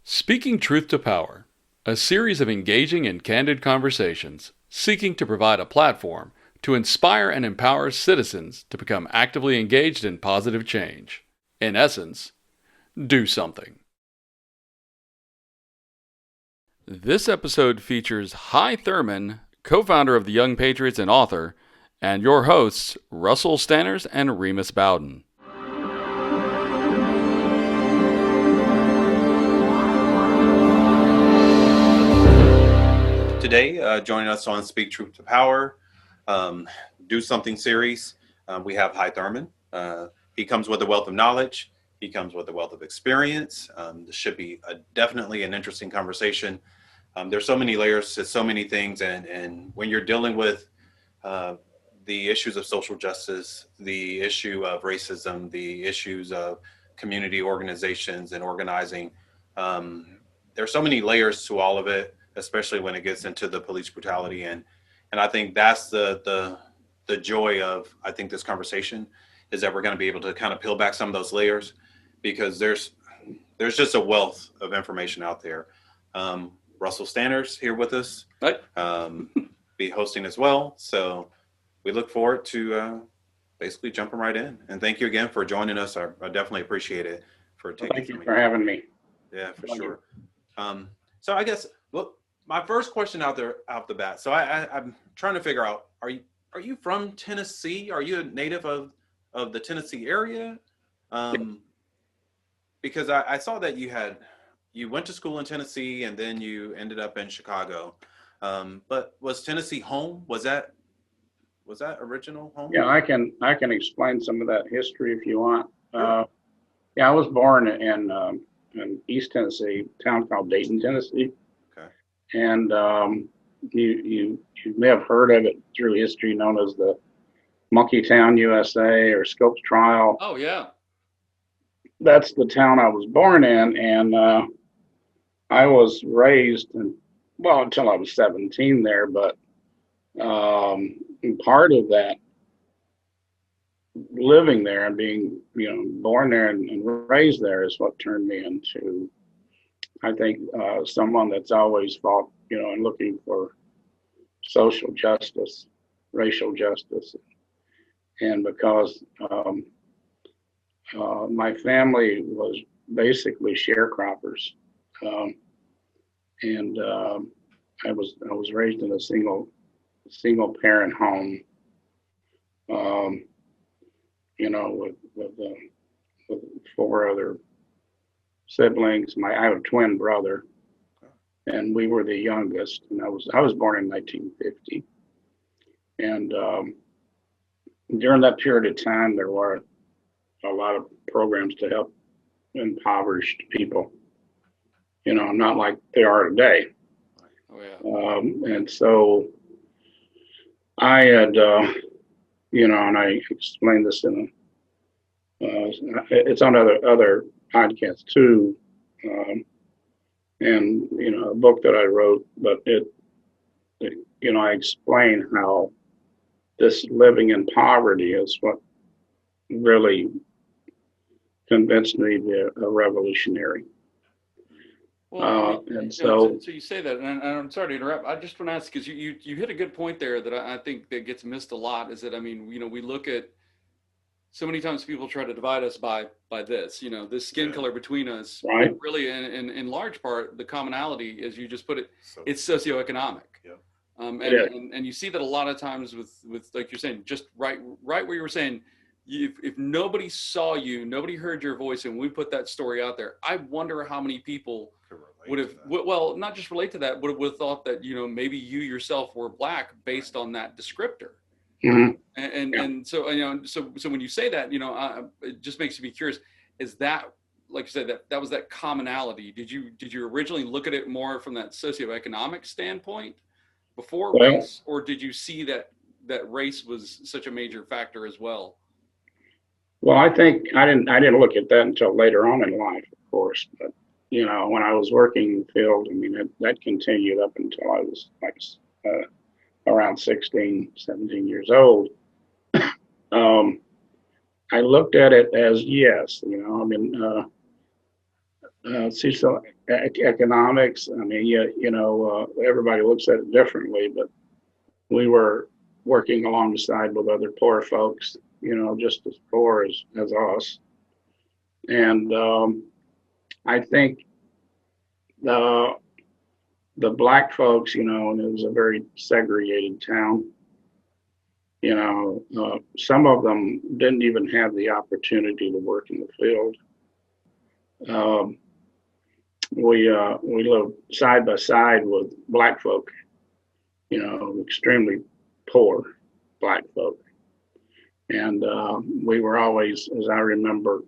Speaking Truth to Power, a series of engaging and candid conversations seeking to provide a platform to inspire and empower citizens to become actively engaged in positive change. In essence, do something. This episode features Thurman, co-founder of the Young Patriots and author, and your hosts, Russell Stanners and Remus Bowden. Today, joining us on Speak Truth to Power, Do Something series, we have Thurman. He comes with a wealth of knowledge. He comes with a wealth of experience. This should be definitely an interesting conversation. There's so many layers to so many things, and when you're dealing with the issues of social justice, the issue of racism, the issues of community organizations and organizing, there's so many layers to all of it, especially when it gets into the police brutality. And I think that's the joy of, I think, this conversation is that we're going to be able to kind of peel back some of those layers, because there's just a wealth of information out there. Russell Stanners here with us, be hosting as well. So we look forward to basically jumping right in. And thank you again for joining us. I definitely appreciate it. Thank you for having me. Yeah, for sure. So I guess, look, my first question out the bat. So I'm trying to figure out, are you from Tennessee? Are you a native of the Tennessee area? Because I saw that you went to school in Tennessee and then you ended up in Chicago. But was Tennessee home? Was that original home? Yeah, I can explain some of that history if you want. Sure. Yeah, I was born in East Tennessee, a town called Dayton, Tennessee. Okay. And you may have heard of it through history, known as the Monkey Town, USA, or Scopes Trial. Oh, yeah. That's the town I was born in, and I was raised until I was 17 there, but part of that living there and being, born there and raised there is what turned me into, I think, someone that's always fought, and looking for social justice, racial justice. And because my family was basically sharecroppers, and I was raised in a single parent home, with four other siblings. I have a twin brother, and we were the youngest. And I was born in 1950, and during that period of time, there were a lot of programs to help impoverished people. Not like they are today. Oh, yeah. And so I had, and I explained this in it's on other podcasts too, and a book that I wrote. But I explain how this living in poverty is what really convinced me to be a revolutionary. Well, so you say that, and I'm sorry to interrupt. I just want to ask, because you hit a good point there that I think that gets missed a lot. Is that, we look at so many times people try to divide us by this, this skin color between us. Right. Really, in large part, the commonality, as you just put it, it's socioeconomic. Yeah. And you see that a lot of times with like you're saying, just right where you were saying, if nobody saw you, nobody heard your voice, and we put that story out there, I wonder how many people would have, well, not just relate to that, would have thought that, maybe you yourself were Black based on that descriptor. Mm-hmm. And so, so when you say that, it just makes me curious, is that, like you said, that was that commonality? Did you originally look at it more from that socioeconomic standpoint before race, or did you see that race was such a major factor as well? Well, I think I didn't look at that until later on in life, of course. But when I was working in the field, that continued up until I was around 16, 17 years old. I looked at it as yes, Socioeconomics. I mean, everybody looks at it differently, but we were working alongside with other poor folks, just as poor as us. And I think the black folks, and it was a very segregated town. Some of them didn't even have the opportunity to work in the field. We lived side by side with black folk, extremely poor black folk, and we were always, as I remember,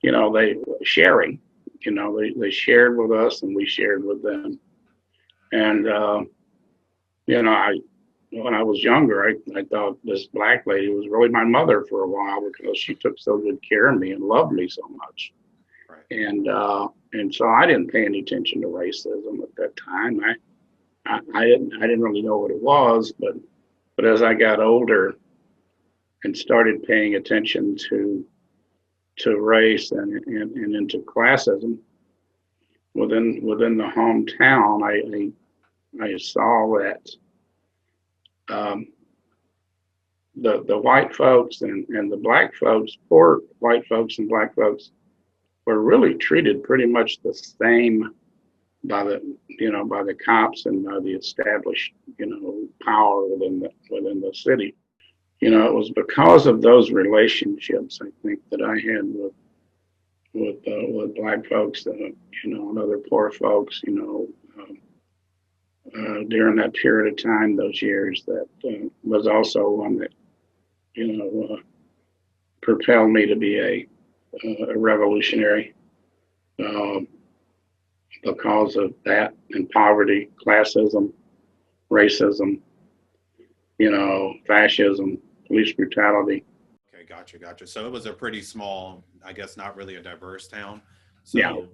they sharing. They shared with us, and we shared with them. And when I was younger, I thought this black lady was really my mother for a while because she took so good care of me and loved me so much. Right. And so I didn't pay any attention to racism at that time. I didn't really know what it was, but as I got older and started paying attention to race and into classism within the hometown, I saw that the white folks and the black folks, poor white folks and black folks, were really treated pretty much the same by the cops and by the established power within the city. It was because of those relationships, I think, that I had with black folks and other poor folks, during that period of time, those years, that was also one that propelled me to be a revolutionary, because of that, and poverty, classism, racism, fascism, police brutality. Okay, gotcha. So it was a pretty small, I guess, not really a diverse town. So, Yeah.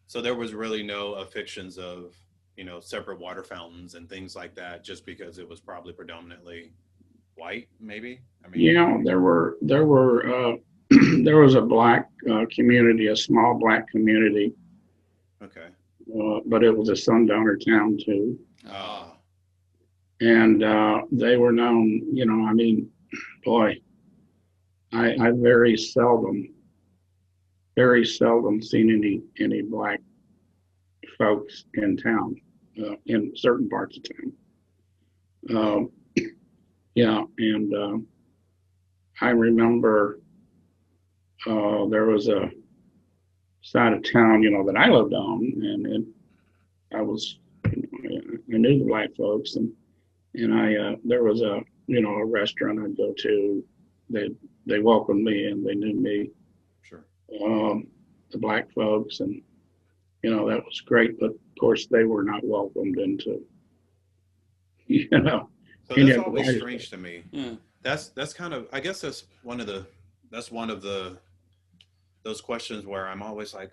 So there was really no affixtions of, separate water fountains and things like that, just because it was probably predominantly white, maybe. I mean, there were there was a black community, a small black community. Okay. But it was a sundowner town too. Ah. And they were known, boy, I very seldom seen any black folks in town, in certain parts of town. And I remember there was a side of town, that I lived on, and I was, I knew the black folks, and there was a restaurant I'd go to. They welcomed me, and they knew me. Sure. The black folks, and that was great, but of course they were not welcomed into, So that's always strange to me. Yeah. That's kind of, I guess that's one of those questions where I'm always like,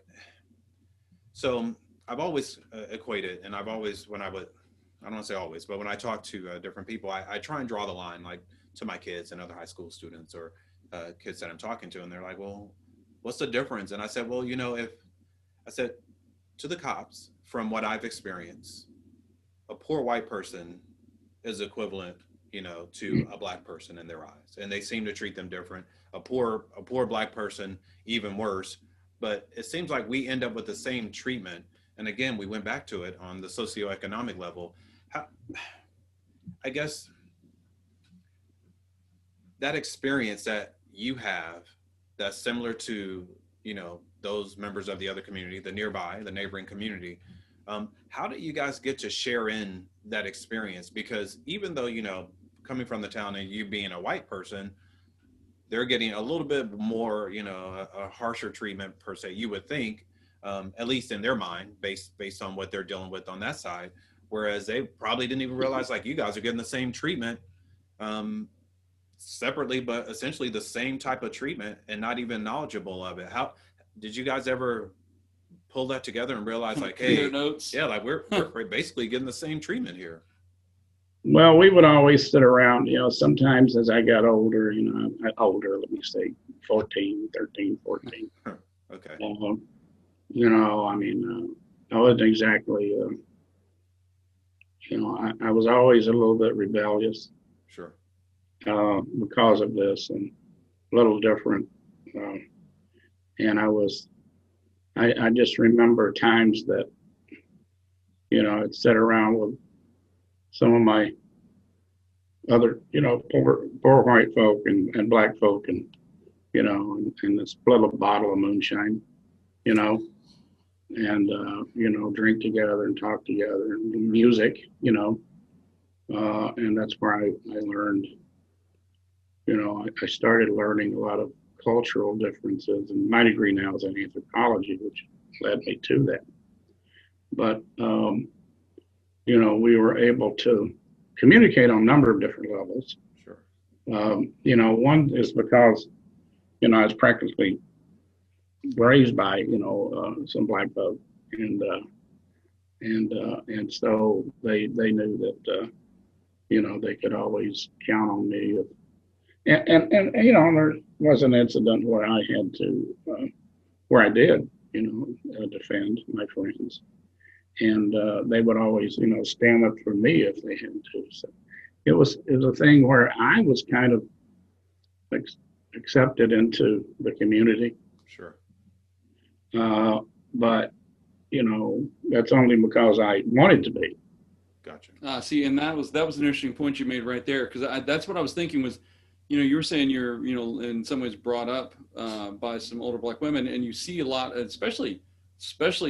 so I've always equated, and I've always, I don't want to say always, but when I talk to different people, I try and draw the line, like to my kids and other high school students or kids that I'm talking to, and they're like, well, what's the difference? And I said, well, to the cops, from what I've experienced, a poor white person is equivalent, to a black person in their eyes, and they seem to treat them different. A poor black person, even worse. But it seems like we end up with the same treatment. And again, we went back to it on the socioeconomic level. I guess that experience that you have, that's similar to, those members of the other community, the neighboring community. How do you guys get to share in that experience? Because even though, coming from the town and you being a white person, they're getting a little bit more, a harsher treatment per se, you would think, at least in their mind, based on what they're dealing with on that side. Whereas they probably didn't even realize, like, you guys are getting the same treatment, separately, but essentially the same type of treatment, and not even knowledgeable of it. How did you guys ever pull that together and realize, like, hey, notes? Yeah, like we're basically getting the same treatment here? Well, we would always sit around, sometimes as I got older, let me say 13, 14. Okay. I mean, I wasn't exactly, I was always a little bit rebellious Sure. because of this and a little different. And I just remember times that, I'd sit around with some of my other, poor white folk and black folk and, and this little bottle of moonshine, you know, and, drink together and talk together and music, and that's where I learned, I started learning a lot of cultural differences, and my degree now is in anthropology, which led me to that. But, we were able to communicate on a number of different levels. Sure. One is because, I was practically raised by, some black folk, and so they knew that, they could always count on me. And there was an incident where I had to, where I did, defend my friends. And they would always, stand up for me if they had to. So it was a thing where I was kind of accepted into the community. Sure. But, that's only because I wanted to be. Gotcha. See, and that was an interesting point you made right there, because that's what I was thinking was, you were saying you're, in some ways brought up by some older black women, and you see a lot, especially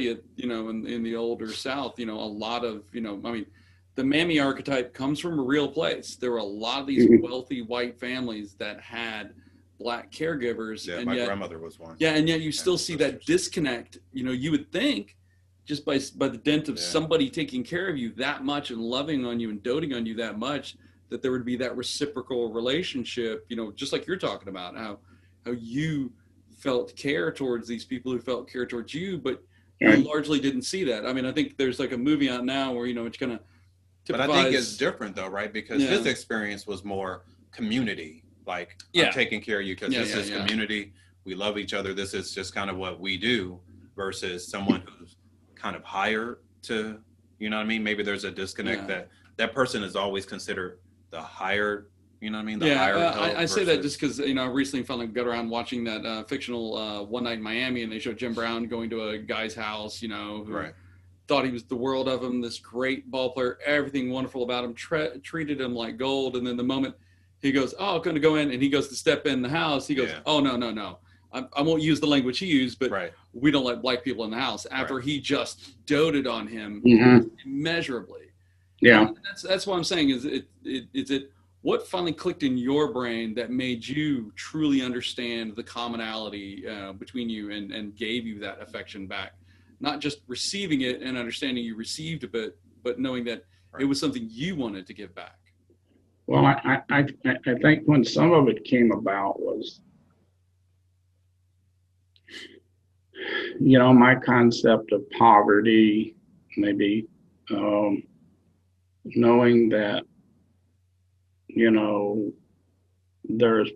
at, in the older South, a lot of, I mean, the mammy archetype comes from a real place. There were a lot of these wealthy white families that had black caregivers. Yeah, and my yet, grandmother was one. Yeah, and yet you still see that disconnect. You would think just by the dint of somebody taking care of you that much and loving on you and doting on you that much, that there would be that reciprocal relationship, just like you're talking about, how you felt care towards these people who felt care towards you, but you largely didn't see that. I mean, I think there's like a movie out now where, it's kind of typifies. But I think it's different though, right? Because his experience was more community, like I'm taking care of you because this is community. We love each other. This is just kind of what we do, versus someone who's kind of hired to, you know what I mean? Maybe there's a disconnect that person is always considered the hired, you know what I mean? The hired help I say that just because, I recently finally got around watching that fictional One Night in Miami, and they showed Jim Brown going to a guy's house, who thought he was the world of him, this great ball player, everything wonderful about him, treated him like gold. And then the moment he goes, oh, I'm going to go in, and he goes to step in the house, he goes, oh, no. I won't use the language he used, but we don't let black people in the house, after he just doted on him immeasurably. Yeah. And that's what I'm saying is it what finally clicked in your brain that made you truly understand the commonality between you and gave you that affection back? Not just receiving it and understanding you received it, but knowing that it was something you wanted to give back. Well, I think when some of it came about was, my concept of poverty, maybe, knowing that, there's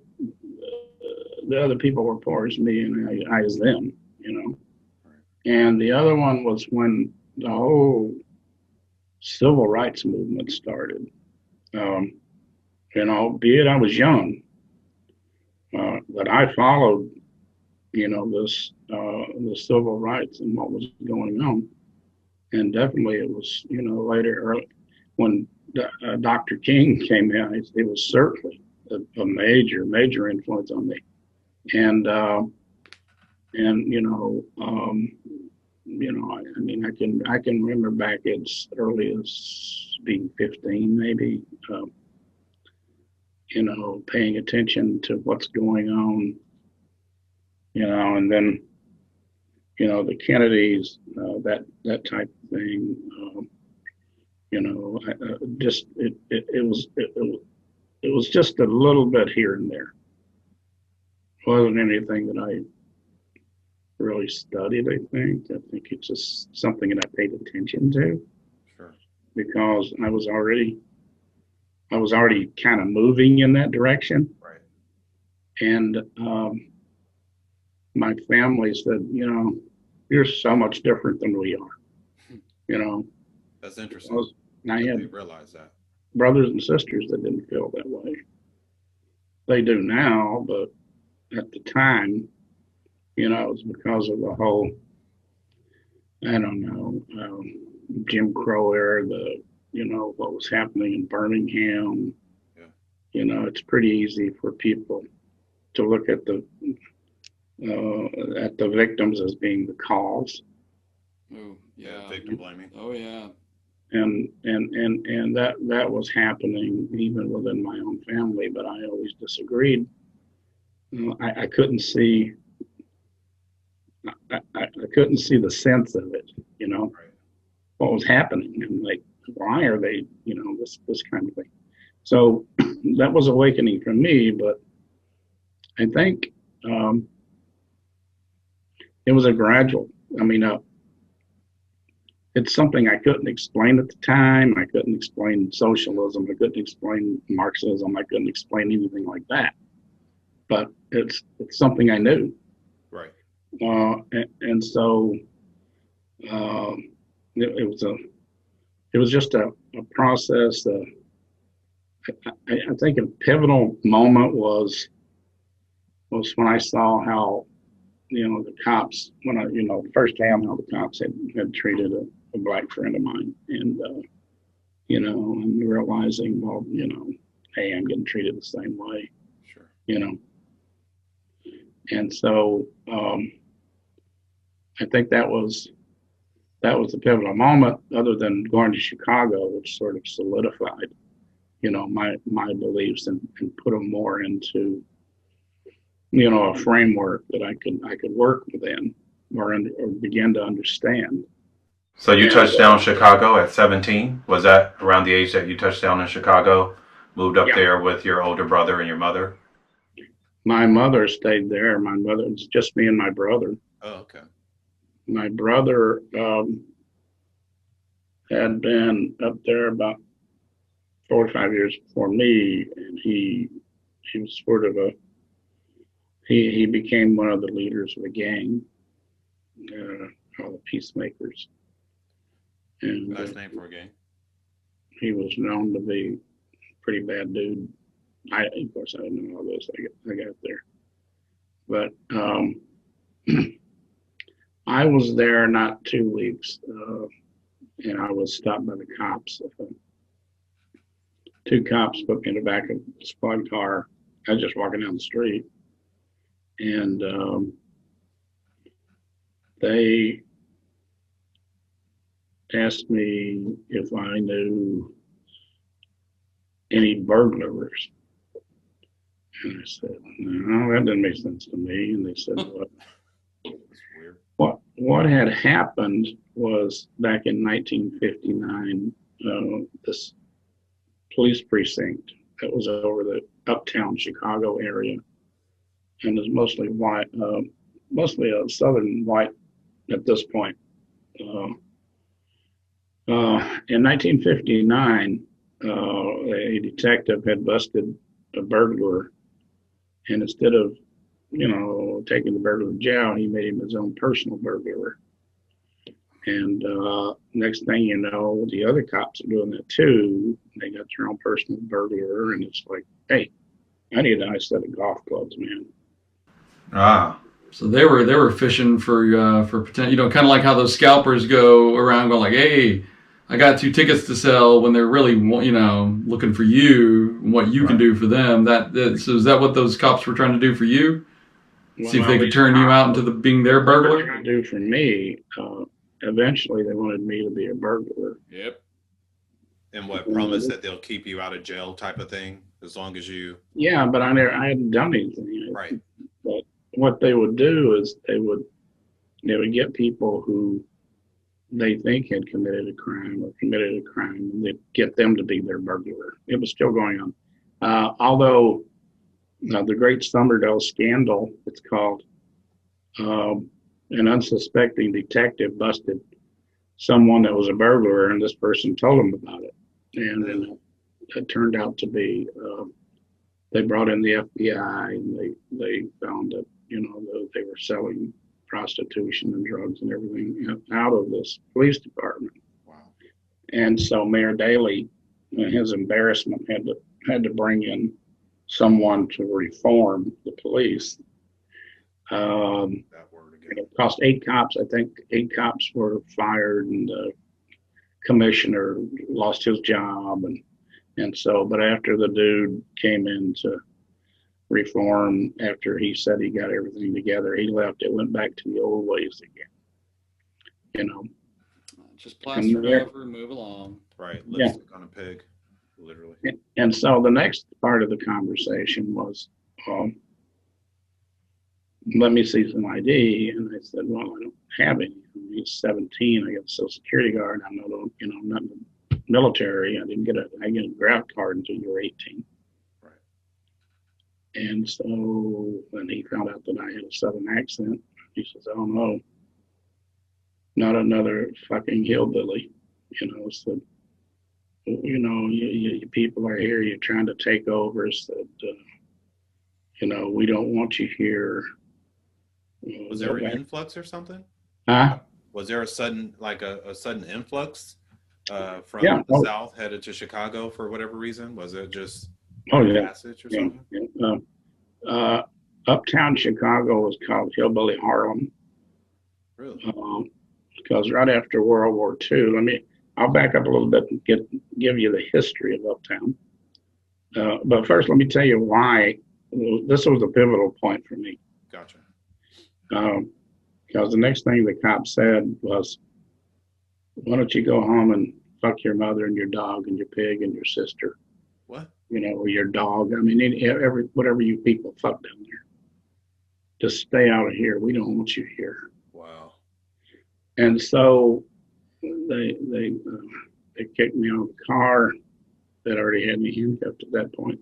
the other people were poor as me and I as them, And the other one was when the whole civil rights movement started. Albeit I was young, but I followed, this the civil rights and what was going on. And definitely it was, early when Dr. King came in, it was certainly a major influence on me. And I can remember back as early as being 15, maybe, paying attention to what's going on, and then, the Kennedys, that type of thing, it was just a little bit here and there. It wasn't anything that I really studied. I think it's just something that I paid attention to. Sure. Because I was already kind of moving in that direction. Right. And my family said, you're so much different than we are. You know, That's interesting. and I had Realize that. brothers and sisters that didn't feel that way. They do now, but at the time, you know, it was because of the whole, I don't know, Jim Crow era, you know, what was happening in Birmingham. Yeah. You know, it's pretty easy for people to look at the victims as being the cause. Oh, yeah. Victim blaming. Oh, yeah. And that was happening even within my own family, but I always disagreed. I couldn't see. I couldn't see the sense of it, you know, Right. what was happening, and like, why are they, you know, this kind of thing. So that was awakening for me, but I think it was a gradual. I mean, it's something I couldn't explain at the time. I couldn't explain socialism. I couldn't explain Marxism. I couldn't explain anything like that. But it's something I knew. Right. And so it was just a process. I think a pivotal moment was when I saw how, you know, the cops, you know, firsthand how the cops had treated a black friend of mine, and you know, and realizing, well, you know, hey, I'm getting treated the same way. Sure. You know, and so I think that was the pivotal moment, other than going to Chicago, which sort of solidified, you know, my beliefs and put them more into, you know, a framework that I could work within or begin to understand. So you touched down Chicago at 17. Was that around the age that you touched down in Chicago? Moved up there with your older brother and your mother? My mother stayed there. My mother, it's just me and my brother. Oh, okay. My brother had been up there about 4 or 5 years before me, and he was sort of he became one of the leaders of a gang called the Peacemakers. And nice name for a gang. He was known to be a pretty bad dude. Of course, I didn't know all this. I got there, but I was there not 2 weeks, and I was stopped by the cops. 2 cops put me in the back of a squad car. I was just walking down the street, and they asked me if I knew any burglars. And I said, no, that doesn't make sense to me. And they said, what? That's weird. What had happened was back in 1959, this police precinct that was over the Uptown Chicago area, and is mostly white, mostly a southern white at this point. In 1959, a detective had busted a burglar, and instead of, you know, taking the burglar to jail, he made him his own personal burglar. And next thing you know, the other cops are doing that too. They got their own personal burglar, and it's like, hey, I need a nice set of golf clubs, man. Ah. So they were fishing for potential, you know, kind of like how those scalpers go around going like, hey, I got 2 tickets to sell, when they're really, you know, looking for you and what you can do for them. So is that what those cops were trying to do for you? See if they could turn you out into being their burglar? Trying to do for me. Eventually, they wanted me to be a burglar. Yep. And what, promise that they'll keep you out of jail type of thing, as long as you... Yeah, but I hadn't done anything. Right. But what they would do is they would get people who they think had committed a crime, and they'd get them to be their burglar. It was still going on. Although the Great Somerdale Scandal, it's called, an unsuspecting detective busted someone that was a burglar, and this person told him about it. And it turned out to be, they brought in the FBI, and they found that, you know, they were selling prostitution and drugs and everything out of this police department. Wow. And so Mayor Daley, in his embarrassment, had to bring in someone to reform the police. That word again. It cost 8 cops. I think 8 cops were fired, and the commissioner lost his job, and so. But after the dude came in to reform, after he said he got everything together, he left. It went back to the old ways again. You know, just plaster it over and move along. Right, lipstick on a pig, literally. And so the next part of the conversation was, let me see some ID. And I said, well, I don't have any. He's 17. I got a Social Security card. I'm not, not in the military. I get a draft card until you're 18. Right. And so when he found out that I had a Southern accent, he says, oh no, not another fucking hillbilly. So, you people are here. You're trying to take over. Said, we don't want you here. Was there an influx or something? Huh? Was there a sudden influx from the South headed to Chicago for whatever reason? Was it just passage or something? Yeah. Uptown Chicago was called Hillbilly Harlem. Really? Because right after World War II, I'll back up a little bit and give you the history of Uptown. But first, let me tell you why this was a pivotal point for me. Gotcha. Because the next thing the cop said was, why don't you go home and fuck your mother and your dog and your pig and your sister? What? Or your dog. Whatever you people fuck down there. Just stay out of here. We don't want you here. Wow. And so they kicked me out of the car. That already had me handcuffed at that point.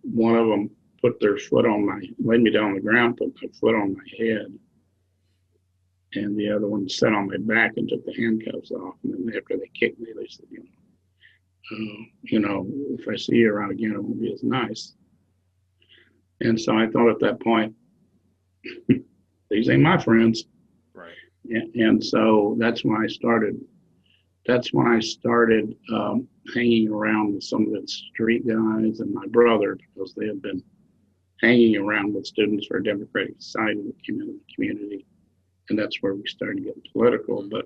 One of them laid me down on the ground, put my foot on my head. And the other one sat on my back and took the handcuffs off. And then after they kicked me, they said, if I see you around again, it won't be as nice. And so I thought at that point, these ain't my friends. Right. And so that's when I started hanging around with some of the street guys and my brother, because they had been hanging around with Students for a Democratic Society in the community. And that's where we started getting political. But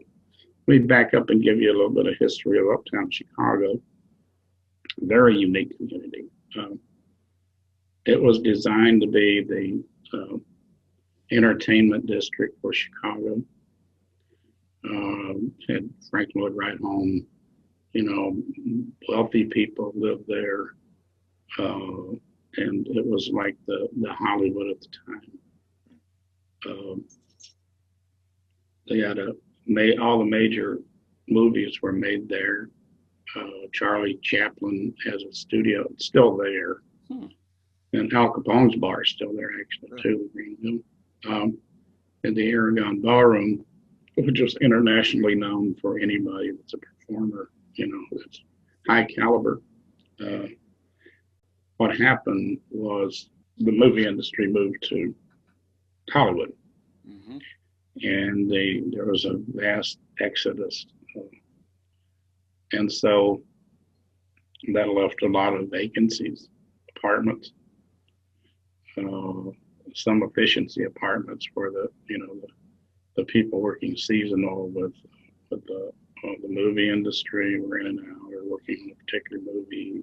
let me back up and give you a little bit of history of Uptown Chicago. Very unique community. It was designed to be the entertainment district for Chicago. Had Franklin Wood Right Home. Wealthy people lived there. And it was like the Hollywood at the time. They had all the major movies were made there. Charlie Chaplin has a studio. It's still there. And Al Capone's bar is still there, actually, too, the Green Room. And the Aragon Ballroom, which is internationally known for anybody that's a performer, that's high caliber. What happened was the movie industry moved to Hollywood. Mm-hmm. And there was a vast exodus. And so that left a lot of vacancies, apartments, some efficiency apartments for the people working seasonal with the movie industry were in and out or working on a particular movie.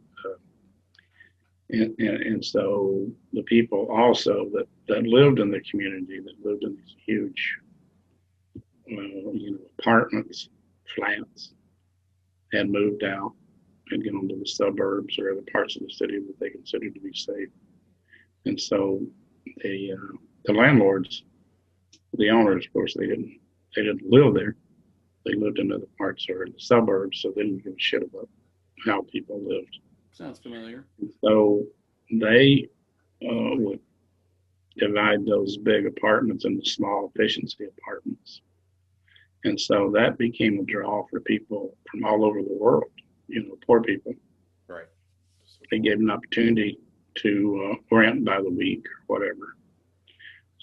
And so the people also that lived in the community, that lived in these huge, apartments, flats, had moved out and gone to the suburbs or other parts of the city that they considered to be safe. And so the landlords, the owners, of course, they didn't live there. They lived in other parts or in the suburbs, so they didn't give a shit about how people lived. Sounds familiar. So they would divide those big apartments into small efficiency apartments. And so that became a draw for people from all over the world, poor people. Right. They gave an opportunity to rent by the week or whatever.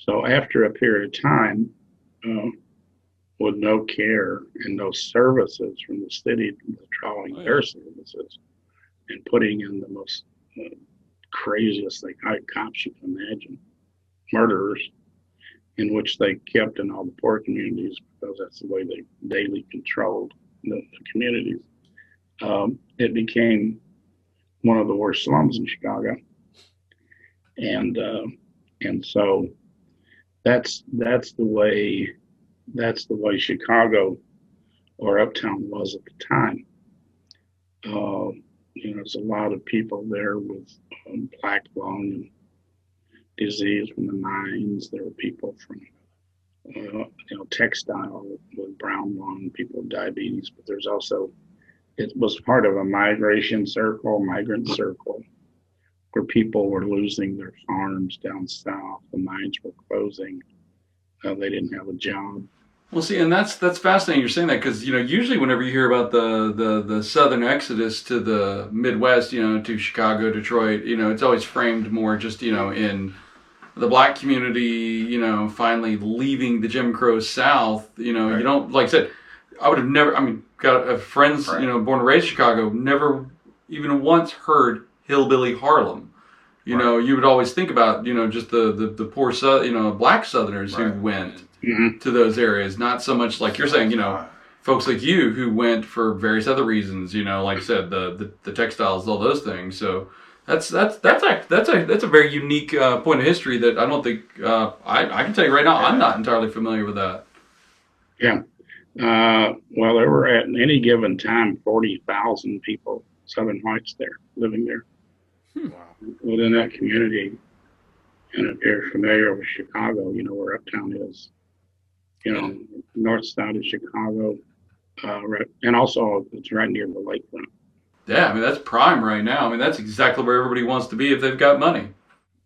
So after a period of time, uh, with no care and no services from the city withdrawing their services and putting in the most craziest cops you can imagine, murderers, in which they kept in all the poor communities because that's the way they Daley controlled the communities. It became one of the worst slums in Chicago, and so that's the way Chicago or Uptown was at the time. There's a lot of people there with black lung and disease from the mines. There were people from textile with brown lung, people with diabetes, but there's also, it was part of a migrant circle, where people were losing their farms down south. The mines were closing. They didn't have a job. Well, see, and that's fascinating. You're saying that because usually whenever you hear about the southern exodus to the Midwest, to Chicago, Detroit, it's always framed more just in the black community, finally leaving the Jim Crow South. Right. You don't, like I said, I would have never. I mean, got friends, right. Born and raised in Chicago, never even once heard Hillbilly Harlem. Right. You would always think about just the poor black Southerners Right. who went Mm-hmm. to those areas, not so much like you're saying, folks like you who went for various other reasons, like I said, the textiles, all those things. So that's a very unique point of history that I don't think I can tell you right now, I'm not entirely familiar with that. Yeah. Well, there were at any given time 40,000 people, Southern whites there, living there. Wow. Within that community. And if you're familiar with Chicago, where Uptown is. North side of Chicago, and also it's right near the lakefront. Yeah, I mean, that's prime right now. I mean, that's exactly where everybody wants to be if they've got money.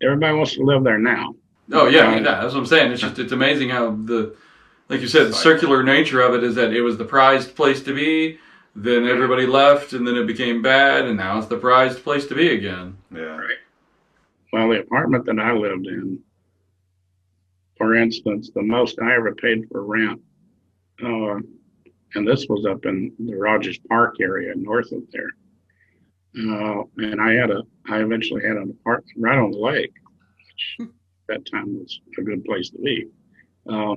Everybody wants to live there now. Oh, yeah, that's what I'm saying. It's amazing how like you said, the circular nature of it is that it was the prized place to be, then everybody left, and then it became bad, and now it's the prized place to be again. Yeah. Right. Well, the apartment that I lived in, for instance, the most I ever paid for rent, and this was up in the Rogers Park area north of there. And I eventually had an apartment right on the lake, which at that time was a good place to be. I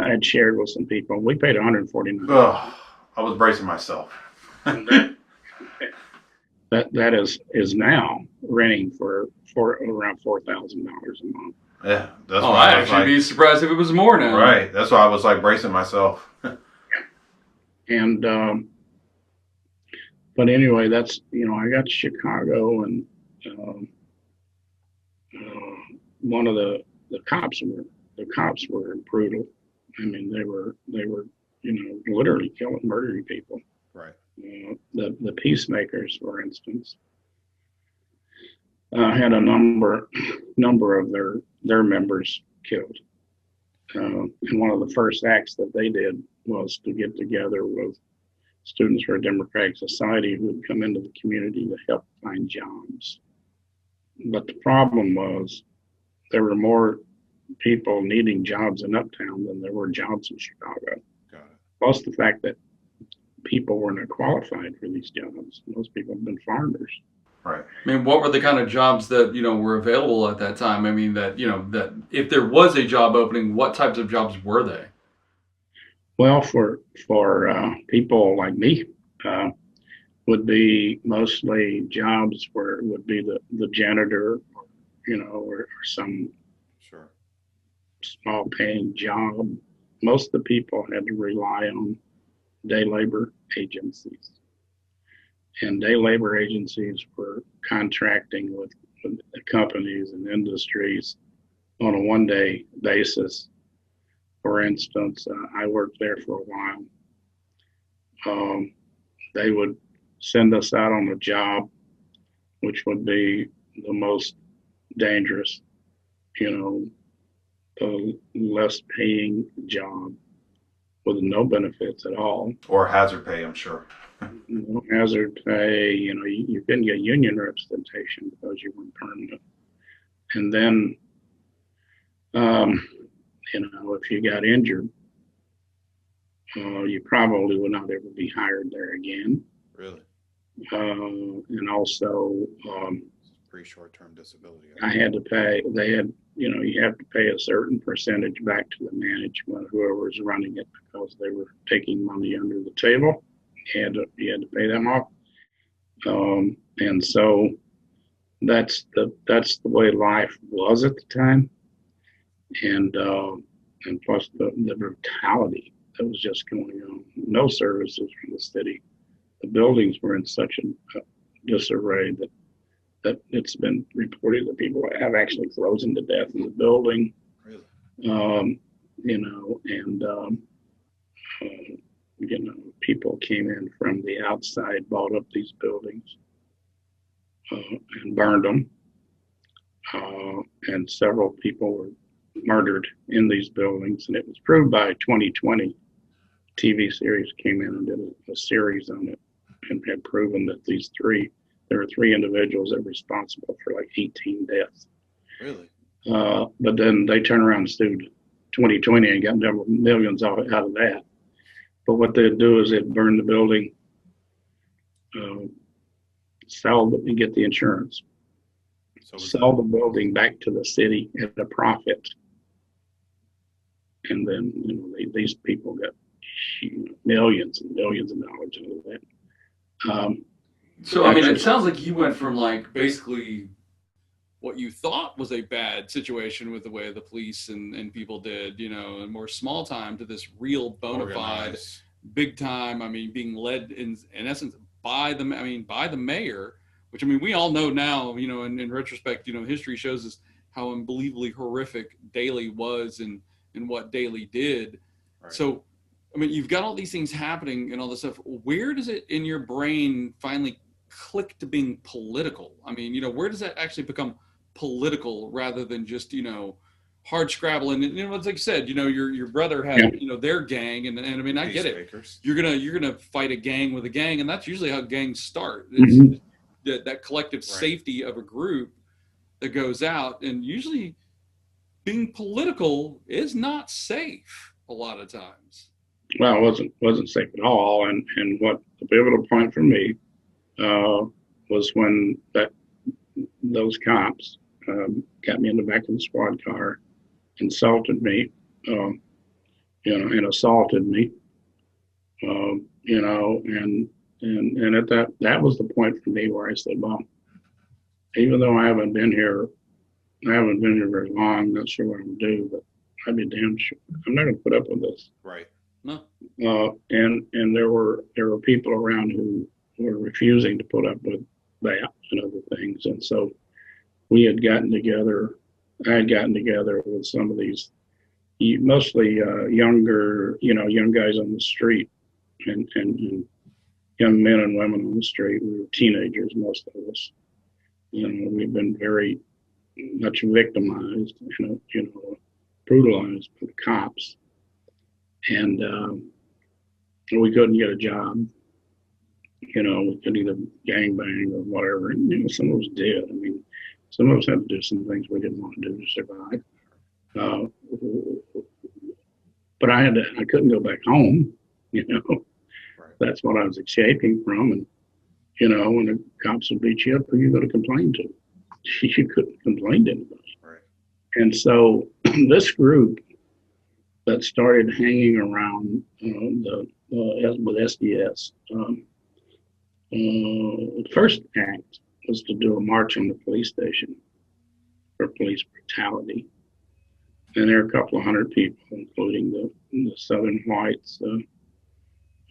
had shared with some people. We paid $149. Oh, I was bracing myself. That is now renting for around $4,000 a month. Yeah, that's Oh, why I'd actually be surprised if it was more now. Right, that's why I was bracing myself. And but anyway, that's I got to Chicago, and one of the cops were brutal. I mean, they were literally murdering people. Right. The peacemakers, for instance, had a number of their members killed. And one of the first acts that they did was to get together with Students for a Democratic Society who would come into the community to help find jobs. But the problem was there were more people needing jobs in Uptown than there were jobs in Chicago. Got it. Plus the fact that people were not qualified for these jobs. Most people have been farmers. Right. I mean, what were the kind of jobs that were available at that time? I mean, that if there was a job opening, what types of jobs were they? Well, for people like me, would be mostly jobs where it would be the janitor, or some Sure. small paying job. Most of the people had to rely on day labor agencies. And day labor agencies were contracting with companies and industries on a one-day basis. For instance, I worked there for a while. They would send us out on a job, which would be the most dangerous, the less paying job with no benefits at all. Or hazard pay, I'm sure. No hazard pay, you couldn't get union representation because you weren't permanent. And then If you got injured, you probably would not ever be hired there again. Really? And also, Pretty short-term disability. I had to pay, you have to pay a certain percentage back to the management, whoever was running it, because they were taking money under the table. You had to pay them off. And so that's the way life was at the time. And plus the brutality that was just going on. No services from the city. The buildings were in such a disarray that it's been reported that people have actually frozen to death in the building. Really? People came in from the outside, bought up these buildings, and burned them. And several people were murdered in these buildings, and it was proved by 2020. TV series came in and did a series on it and had proven that there were three individuals that were responsible for like 18 deaths. Really? But then they turned around and sued 2020 and got millions out of that. But what they'd do is they'd burn the building, sell it, and get the insurance. Sell the building back to the city at a profit. And then, these people got millions and millions of dollars out of that. So, I mean, it sounds like you went from like basically what you thought was a bad situation with the way the police and people did, and more small time, to this real bona fide, big time, being led in essence by the mayor, which, we all know now, in retrospect, history shows us how unbelievably horrific Daley was and what Daley did. Right. So, you've got all these things happening and all this stuff. Where does it in your brain finally click to being political? Where does that actually become political rather than just, hard scrabble? And it's like you said, your brother had, their gang, and I get it. You're gonna fight a gang with a gang, and that's usually how gangs start. It's that collective safety of a group that goes out, and usually being political is not safe a lot of times. Well, it wasn't safe at all. And what the pivotal point for me was when those cops got me in the back of the squad car, insulted me, and assaulted me, and at that was the point for me where I said, well, even though I haven't been here very long, I'm not sure what I'm gonna do, but I'd be damn sure I'm not gonna put up with this. Right. No. And there were people around who were refusing to put up with that and other things, and so I had gotten together with some of these, mostly younger, young guys on the street, and young men and women on the street. We were teenagers, most of us. We've been very much victimized, brutalized by the cops, and we couldn't get a job. We could either gangbang or whatever, and some of us did. Some of us had to do some things we didn't want to do to survive. But I couldn't go back home. Right. That's what I was escaping from, and when the cops would beat you up, who you going to complain to? You couldn't complain to anybody. Right. And so this group that started hanging around with SDS, the first act was to do a march on the police station for police brutality. And there are a couple of hundred people, including the Southern whites,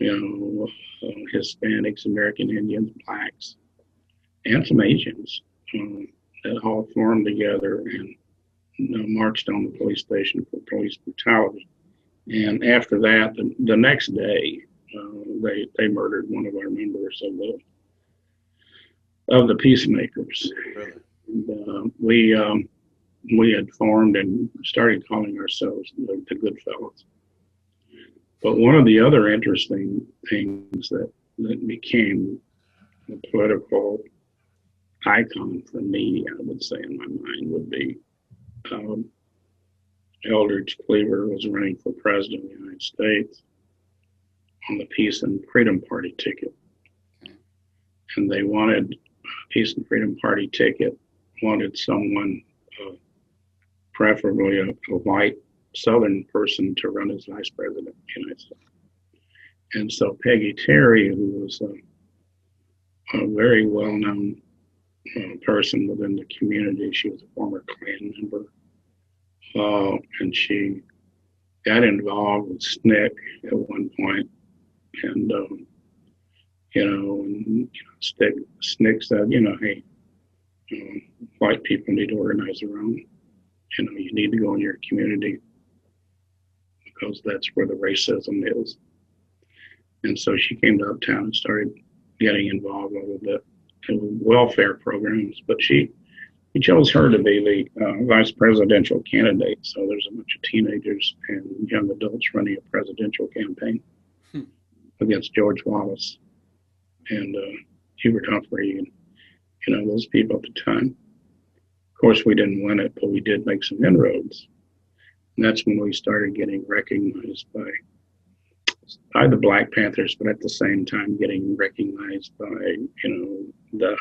Hispanics, American Indians, blacks, and some Asians that all formed together and marched on the police station for police brutality. And after that, the next day, they murdered one of our members of the Peacemakers. Really? And, we had formed and started calling ourselves the Good Fellows. But one of the other interesting things that became a political icon for me, I would say, in my mind, would be Eldridge Cleaver was running for president of the United States on the Peace and Freedom Party ticket. And they wanted Peace and Freedom Party ticket, wanted someone, preferably a white Southern person, to run as vice president of the United States. And so Peggy Terry, who was a very well-known person within the community, she was a former Klan member, and she got involved with SNCC at one point, and SNCC said, hey, white people need to organize their own. You need to go in your community because that's where the racism is. And so she came to Uptown and started getting involved a little bit in welfare programs. But he chose her to be the vice presidential candidate. So there's a bunch of teenagers and young adults running a presidential campaign against George Wallace and Hubert Humphrey and those people at the time. Of course, we didn't win it, but we did make some inroads. And that's when we started getting recognized by the Black Panthers, but at the same time getting recognized by, the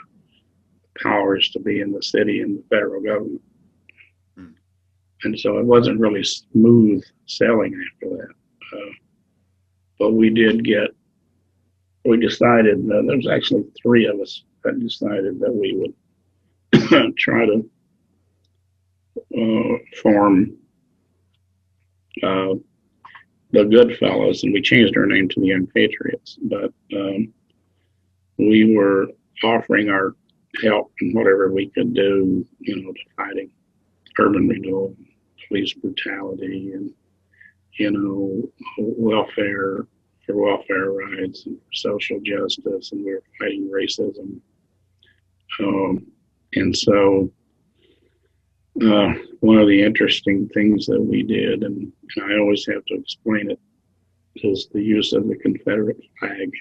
powers to be in the city and the federal government. And so it wasn't really smooth sailing after that. But we decided, there was actually 3 of us that decided that we would try to form the Good Fellows, and we changed our name to the Young Patriots. But we were offering our help in whatever we could do, to fighting urban renewal, police brutality, and welfare rights and social justice, and we were fighting racism. And so one of the interesting things that we did, and I always have to explain it, is the use of the Confederate flag.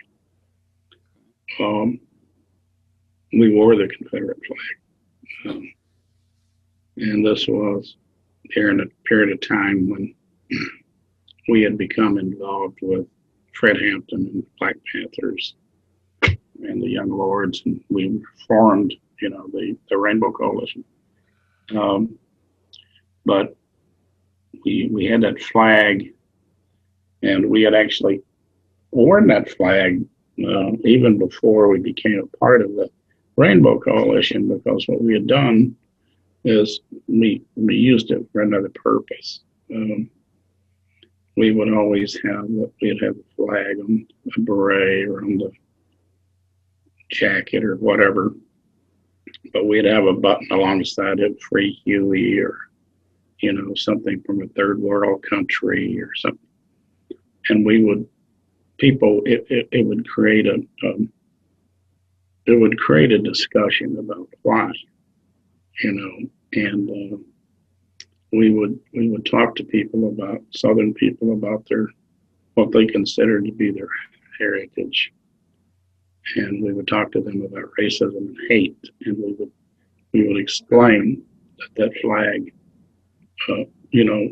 We wore the Confederate flag. And this was during a period of time when we had become involved with Fred Hampton and the Black Panthers and the Young Lords, and we formed, the Rainbow Coalition. But we had that flag, and we had actually worn that flag even before we became a part of the Rainbow Coalition, because what we had done is we used it for another purpose. We would always we'd have a flag on a beret or on the jacket or whatever, but we'd have a button alongside it, Free Huey, or something from a third world country or something. And it would create a discussion about why, and we would talk to people about Southern people about what they considered to be their heritage, and we would talk to them about racism and hate, and we would explain that flag,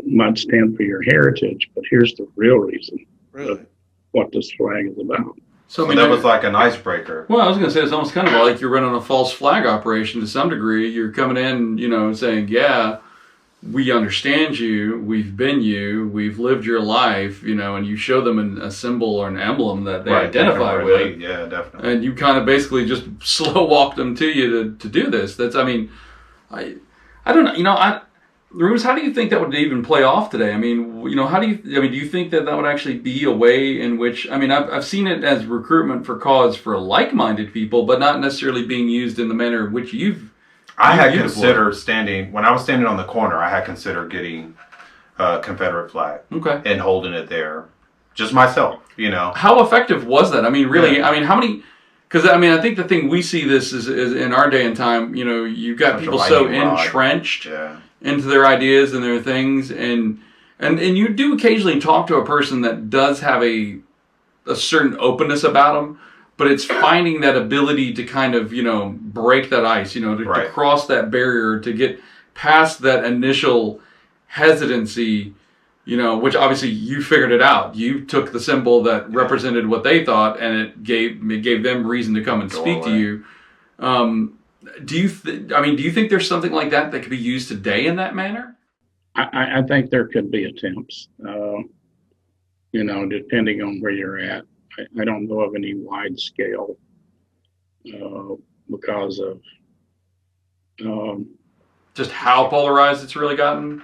might stand for your heritage, but here's the real reason of what this flag is about. So that was like an icebreaker. Well, I was going to say, it's almost kind of like you're running a false flag operation to some degree. You're coming in, saying, yeah, we understand you, we've been you, we've lived your life, and you show them a symbol or an emblem that they identify with. Yeah, definitely. And you kind of basically just slow walk them to you to do this. I don't know, Rubens, how do you think that would even play off today? do you think that would actually be a way in which, I've seen it as recruitment for cause for like-minded people, but not necessarily being used in the manner in which I had considered when I was standing on the corner, I had considered getting a Confederate flag and holding it there, just myself, How effective was that? Really, yeah. How many, because I think the thing we see this is in our day and time, you've got people so entrenched into their ideas and their things, and you do occasionally talk to a person that does have a certain openness about them, but it's finding that ability to kind of, break that ice, to cross that barrier, to get past that initial hesitancy, which obviously you figured it out. You took the symbol that represented what they thought, and it gave them reason to come and speak to you. Do you think there's something like that could be used today in that manner? I think there could be attempts, depending on where you're at. I don't know of any wide scale because of just how polarized it's really gotten.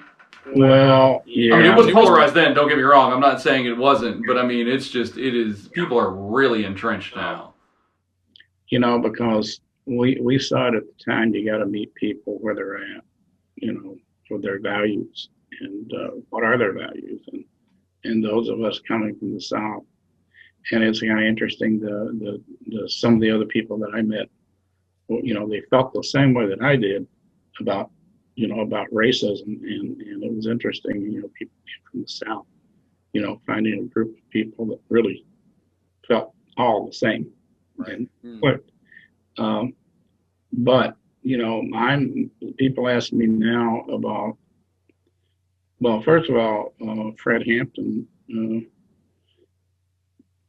Well, yeah. I mean, it was polarized then. Don't get me wrong. I'm not saying it wasn't, but I mean, it is. People are really entrenched now. Because we saw it at the time. You got to meet people where they're at, for their values and what are their values, and those of us coming from the South. And it's kind of interesting. The some of the other people that I met, they felt the same way that I did about racism, and it was interesting. People from the South, finding a group of people that really felt all the same. Right. But people ask me now about. Well, first of all, Fred Hampton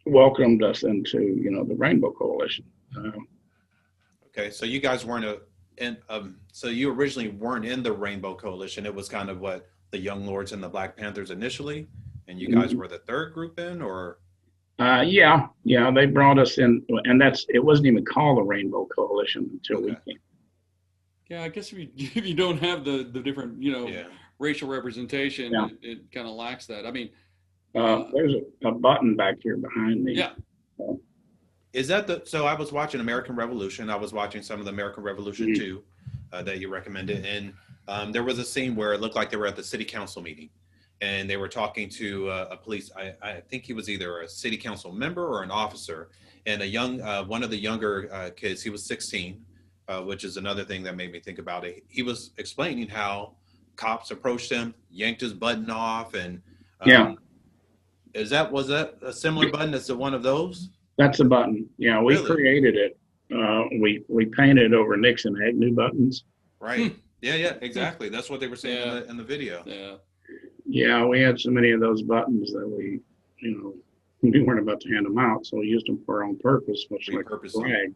welcomed us into the Rainbow Coalition. Okay, so you guys weren't so you originally weren't in the Rainbow Coalition. It was kind of what the Young Lords and the Black Panthers initially, and you guys were the third group in, or? Yeah, they brought us in, and it wasn't even called the Rainbow Coalition until we came. Yeah, I guess if you don't have the different racial representation, it kind of lacks that. I mean, there's a button back here behind me. Yeah. Is that so I was watching American Revolution. I was watching some of the American Revolution too, that you recommended. And there was a scene where it looked like they were at the city council meeting and they were talking to a police. I think he was either a city council member or an officer, and one of the younger kids, he was 16, which is another thing that made me think about it. He was explaining how cops approached him, yanked his button off. And was that a similar button as to one of those? That's a button. Yeah, we created it. We painted over Nixon Agnew buttons. Right. Yeah, exactly. That's what they were saying in the video. Yeah, we had so many of those buttons that we weren't about to hand them out, so we used them for our own purpose, much like a flag.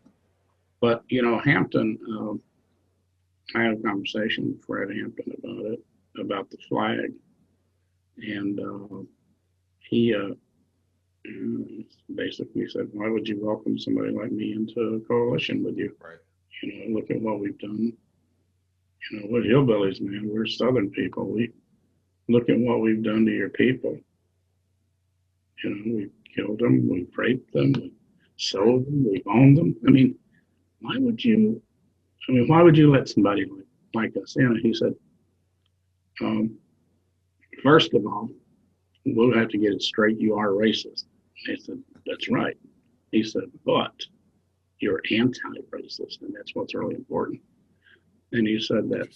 But Hampton, I had a conversation with Fred Hampton about the flag, and he basically said, "Why would you welcome somebody like me into a coalition with you? Right. Look at what we've done. We're hillbillies, man. We're Southern people. We look at what we've done to your people. We've killed them, we've raped them, we've sold them, we've owned them. I mean, why would you let somebody like us in?" He said, "First of all, we'll have to get it straight. You are racist." I said, "That's right." He said, "But you're anti-racist, and that's what's really important." And he said that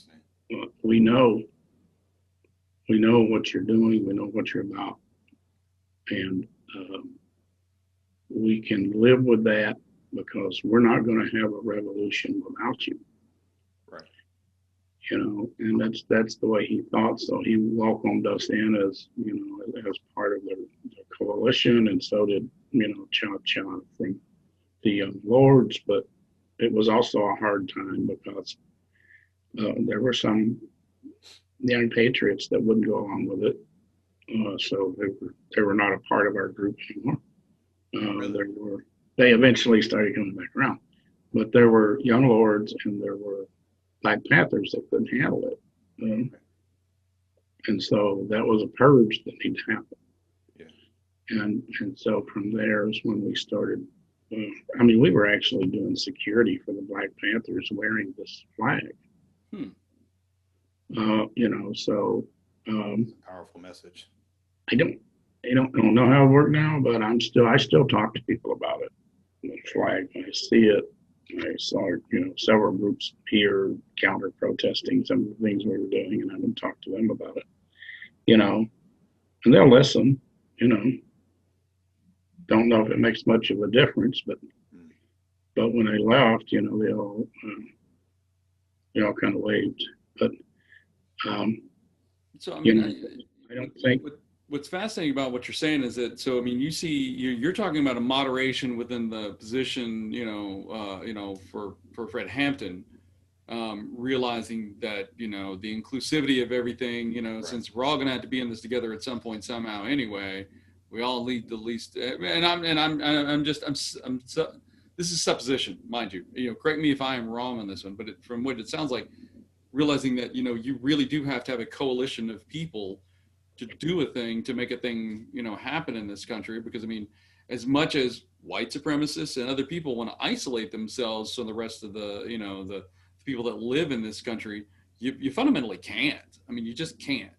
we know what you're doing, we know what you're about, and we can live with that because we're not going to have a revolution without you. Right. And that's the way he thought. So he welcomed us in as part of the coalition, and so did CHAZ from the Young Lords. But it was also a hard time because there were some young patriots that wouldn't go along with it, so they were not a part of our group anymore. They eventually started coming back around, but there were Young Lords and there were Black Panthers that couldn't handle it, and so that was a purge that needed to happen. Yeah. And so from there is when we started. We were actually doing security for the Black Panthers wearing this flag. So powerful message. I don't know how it worked now, but I still talk to people about it. The flag, when I see it, I saw several groups here counter protesting some of the things we were doing, and I would talk to them about it. And they'll listen. Don't know if it makes much of a difference, but when they left, they all kind of waved. But So I You mean, know, I don't think. what's fascinating about what you're saying is that, so I mean, you see, you're talking about a moderation within the position, for Fred Hampton, realizing that, the inclusivity of everything, Right. since we're all going to have to be in this together at some point somehow anyway, we all lead the least. This is supposition, mind you. Correct me if I am wrong on this one, but from what it sounds like, realizing that you really do have to have a coalition of people to do a thing, to make a thing happen in this country. Because I mean, as much as white supremacists and other people want to isolate themselves from the rest of the people that live in this country, you fundamentally can't. I mean, you just can't.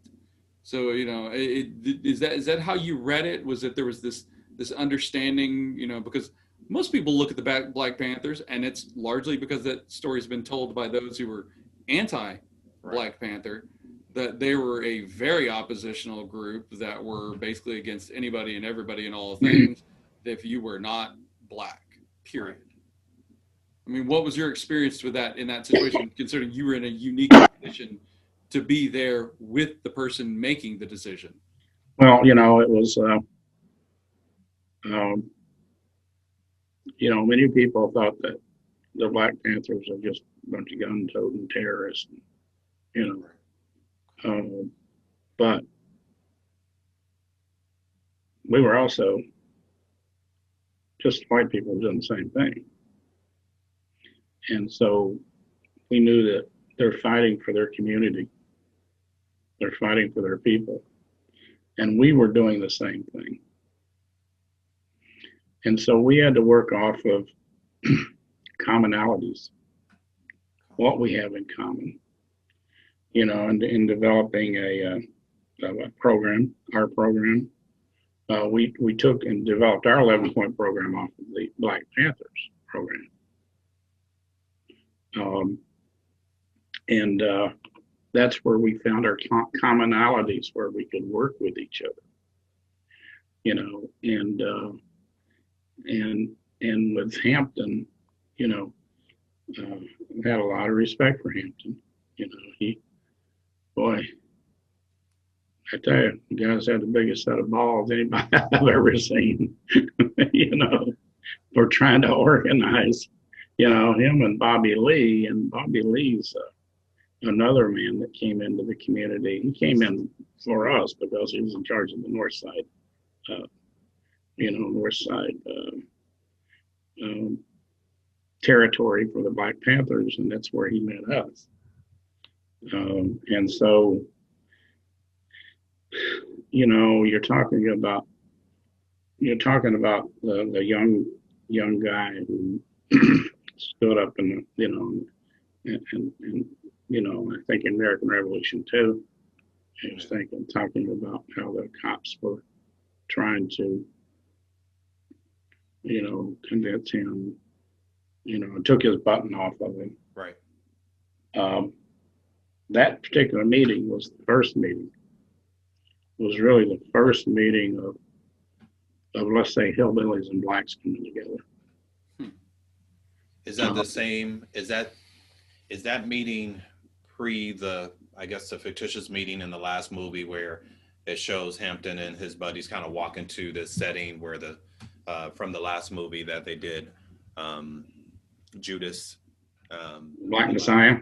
So is that how you read it? Was that there was this understanding? Because most people look at the Black Panthers, and it's largely because that story's been told by those who were anti-Black Panther, that they were a very oppositional group that were basically against anybody and everybody and all things if you were not Black, period. I mean, what was your experience with that in that situation, considering you were in a unique position to be there with the person making the decision? Well, it was, many people thought that the Black Panthers are just a bunch of gun-toting terrorists, but we were also just white people doing the same thing. And so we knew that they're fighting for their community. They're fighting for their people. And we were doing the same thing. And so we had to work off of commonalities, what we have in common, and in developing a program, our program. We took and developed our 11-point program off of the Black Panthers program. That's where we found our commonalities, where we could work with each other, and with Hampton, I had a lot of respect for Hampton. I tell you, the guys had the biggest set of balls anybody I've ever seen, for trying to organize, him and Bobby Lee. And Bobby Lee's another man that came into the community. He came in for us because he was in charge of the north side, territory for the Black Panthers, and that's where he met us. And so, you're talking about the young guy who stood up and I think in American Revolution too. I was talking about how the cops were trying to, convince him, took his button off of him. Right. That particular meeting was the first meeting. It was really the first meeting of let's say hillbillies and blacks coming together. Is that the same? Is that meeting pre the fictitious meeting in the last movie where it shows Hampton and his buddies kind of walk into this setting where from the last movie that they did, Judas, Black Messiah.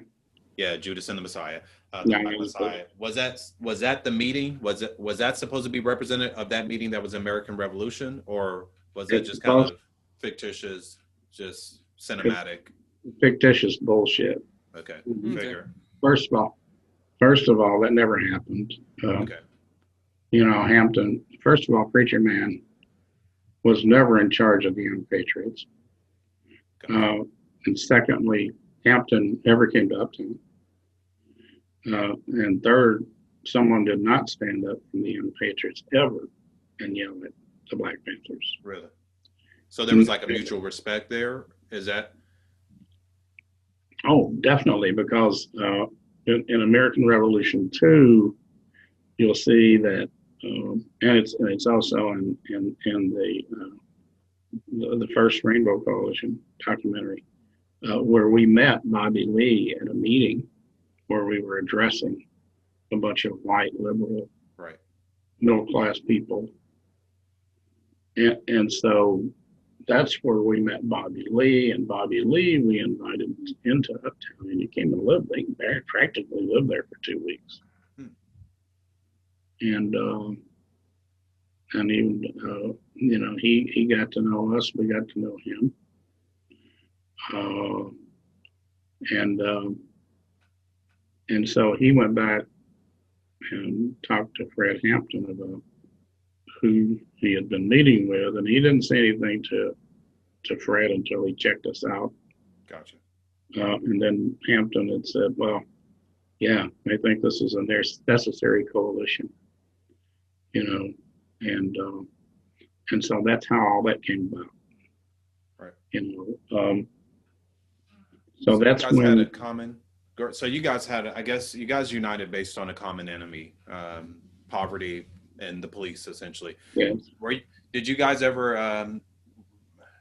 Yeah, Judas and the Messiah. Yeah, Black Messiah. Was that the meeting? Was that supposed to be representative of that meeting that was American Revolution, or was that just kind of fictitious, just cinematic? Fictitious bullshit. Okay. Mm-hmm. Figure. First of all, that never happened. Okay. Hampton, first of all, Preacher Man was never in charge of the Young Patriots. And secondly, Hampton never came to Uptown. And third, someone did not stand up from the Young Patriots ever and yell at the Black Panthers. Really? So there was like a mutual respect there? Is that? Oh, definitely, because in American Revolution 2, you'll see that, and it's also in the first Rainbow Coalition documentary, where we met Bobby Lee at a meeting where we were addressing a bunch of white, liberal, Right. middle-class people. And so that's where we met Bobby Lee, and Bobby Lee we invited into Uptown, and he came and lived. They practically lived there for 2 weeks. And even he got to know us, we got to know him. And so he went back and talked to Fred Hampton about who he had been meeting with, and he didn't say anything to Fred until he checked us out. Gotcha. And then Hampton had said, well, yeah, I think this is a necessary coalition, and so that's how all that came about. Right. So that's you guys when had a common. So you guys had, I guess, you guys united based on a common enemy, poverty and the police, essentially. Yes. Did you guys ever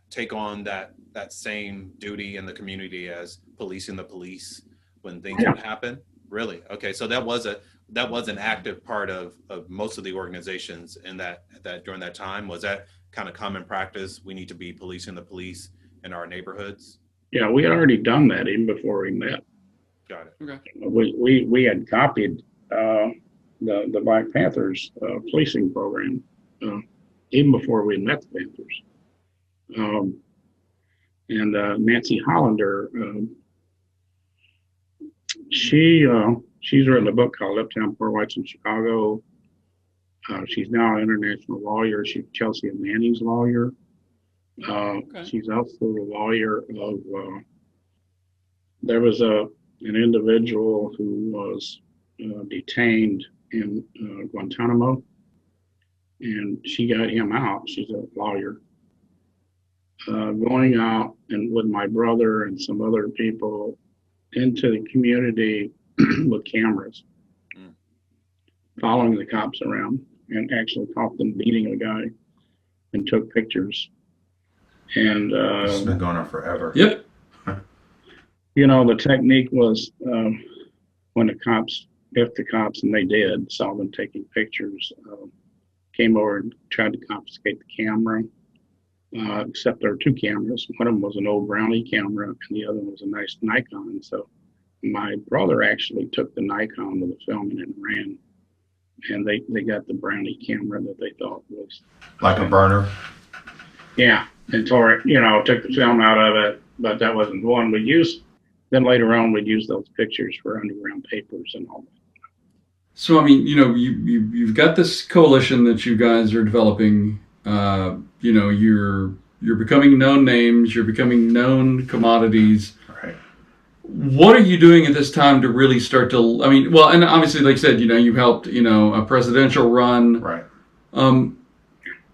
take on that same duty in the community as policing the police when things would happen? Really? Okay. So that was an active part of most of the organizations in that during that time. Was that kind of common practice? We need to be policing the police in our neighborhoods. Yeah, we had already done that even before we met. Got it. Okay. We had copied the Black Panthers policing program even before we met the Panthers. And Nancy Hollander, she's written a book called Uptown Chicago in Chicago. She's now an international lawyer. She's Chelsea and Manning's lawyer. Okay. She's also the lawyer of. There was an individual who was detained in Guantanamo, and she got him out. She's a lawyer. Going out and with my brother and some other people into the community with cameras, following the cops around, and actually caught them beating a guy and took pictures. And This has been going on forever. Yep. The technique was when if the cops, and they did, saw them taking pictures, came over and tried to confiscate the camera, except there were two cameras. One of them was an old Brownie camera, and the other was a nice Nikon. So my brother actually took the Nikon with the film and ran, and they got the Brownie camera that they thought was like a burner. Yeah, and tore it, took the film out of it, but that wasn't the one we used. Then later on, we'd use those pictures for underground papers and all that. So, I mean, you've got this coalition that you guys are developing. You're becoming known names. You're becoming known commodities. Right. What are you doing at this time to really start to? I mean, well, and obviously, like I said, you helped, a presidential run. Right.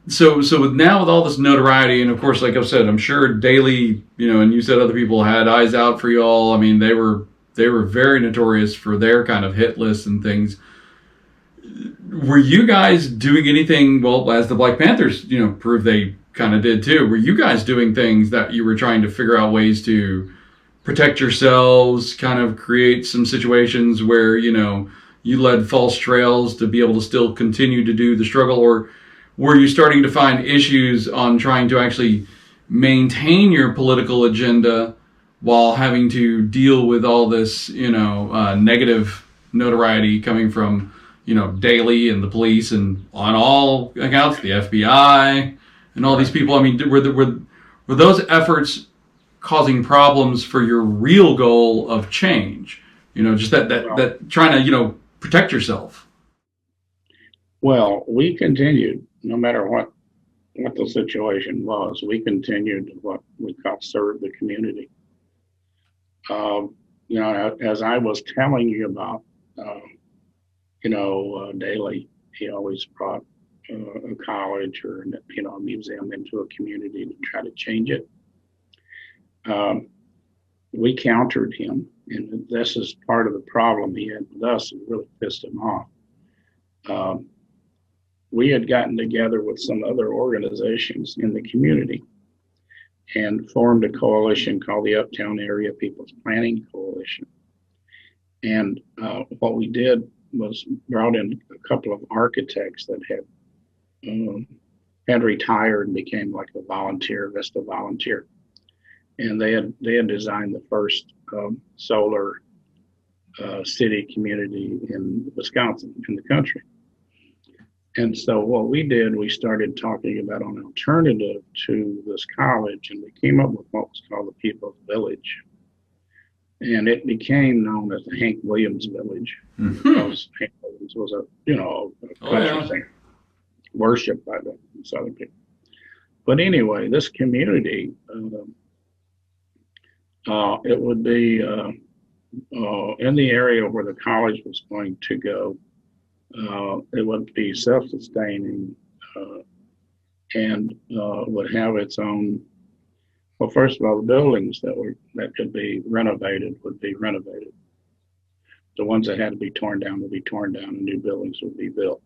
So with all this notoriety, and of course, like I've said, I'm sure Daley, and you said other people had eyes out for y'all. I mean, they were very notorious for their kind of hit lists and things. Were you guys doing anything, well, as the Black Panthers, proved they kind of did too? Were you guys doing things that you were trying to figure out ways to protect yourselves, kind of create some situations where, you led false trails to be able to still continue to do the struggle? Or were you starting to find issues on trying to actually maintain your political agenda while having to deal with all this, negative notoriety coming from, Daley and the police and on all accounts, the FBI and all these people? I mean, were those efforts causing problems for your real goal of change? Just that trying to, protect yourself. Well, we continued, no matter what the situation was, we continued what we call serve the community. As I was telling you about, Daley, he always brought a college or, a museum into a community to try to change it. We countered him, and this is part of the problem he had with us. It really pissed him off. We had gotten together with some other organizations in the community and formed a coalition called the Uptown Area People's Planning Coalition. And what we did was brought in a couple of architects that had retired and became like a volunteer, Vista volunteer, and they had designed the first solar city community in Wisconsin, in the country. And so what we did, we started talking about an alternative to this college, and we came up with what was called the People's Village. And it became known as the Hank Williams Village, because Hank Williams was a country singer, worshipped by the Southern people. But anyway, this community, it would be in the area where the college was going to go. It would be self-sustaining and would have its own. Well, first of all, the buildings that could be renovated would be renovated. The ones that had to be torn down would be torn down, and new buildings would be built.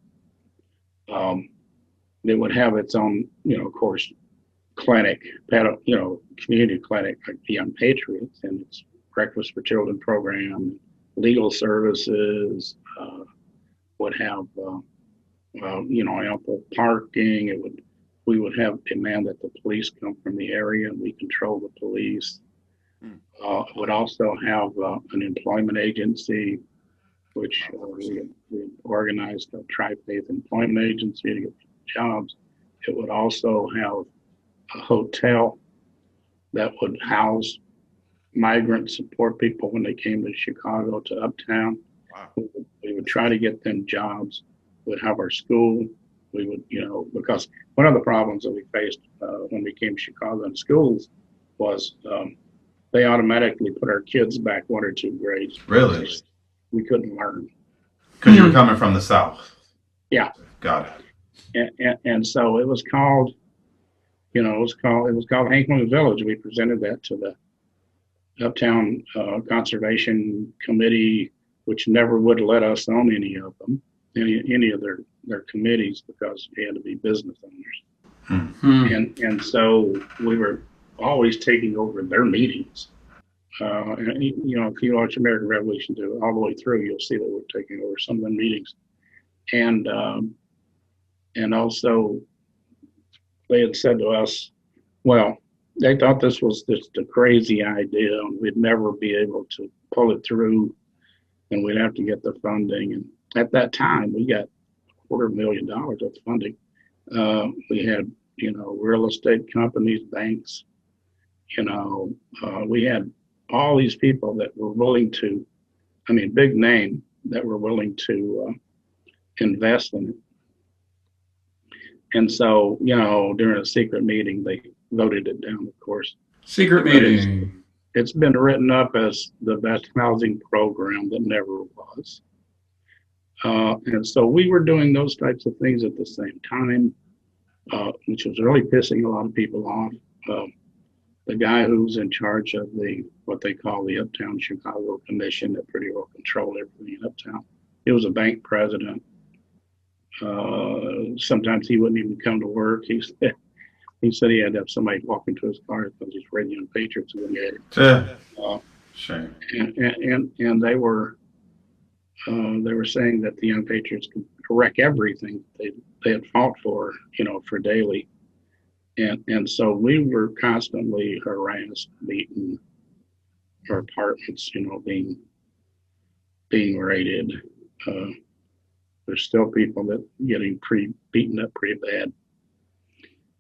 It would have its own, of course, clinic, community clinic, like the Young Patriots, and its Breakfast for Children program, legal services. Would have, ample parking. We would have demand that the police come from the area and we control the police. It would also have an employment agency, which we organized a Tri-Faith Employment Agency to get jobs. It would also have a hotel that would house migrants, support people when they came to Chicago, to Uptown. Wow. We would try to get them jobs. We'd have our school. We would, because one of the problems that we faced when we came to Chicago in schools was they automatically put our kids back 1 or 2 grades. Really? We couldn't learn. Because you were coming from the South. Yeah. Got it. And so it was called, it was called Hank Williams Village. We presented that to the Uptown Conservation Committee, which never would let us own any of them, any of their committees, because we had to be business owners. And so we were always taking over their meetings. And if you watch American Revolution all the way through, you'll see that we're taking over some of the meetings. And also they had said to us, well, they thought this was just a crazy idea and we'd never be able to pull it through, and we'd have to get the funding. And at that time, we got $250,000 of funding. We had, real estate companies, banks, we had all these people that were willing to, big name, that were willing to invest in it. And so, during a secret meeting, they voted it down, of course. Secret meeting. It's been written up as the best housing program that never was. And so we were doing those types of things at the same time, which was really pissing a lot of people off. The guy who's in charge of what they call the Uptown Chicago Commission that pretty well controlled everything in Uptown. He was a bank president. Sometimes he wouldn't even come to work. He said he had to have somebody walk into his car because he's radio and Patriots when he had it. Sure. And they were saying that the Young Patriots could wreck everything they had fought for Daley. And so we were constantly harassed, beaten, our apartments, being raided. There's still people that getting beaten up pretty bad.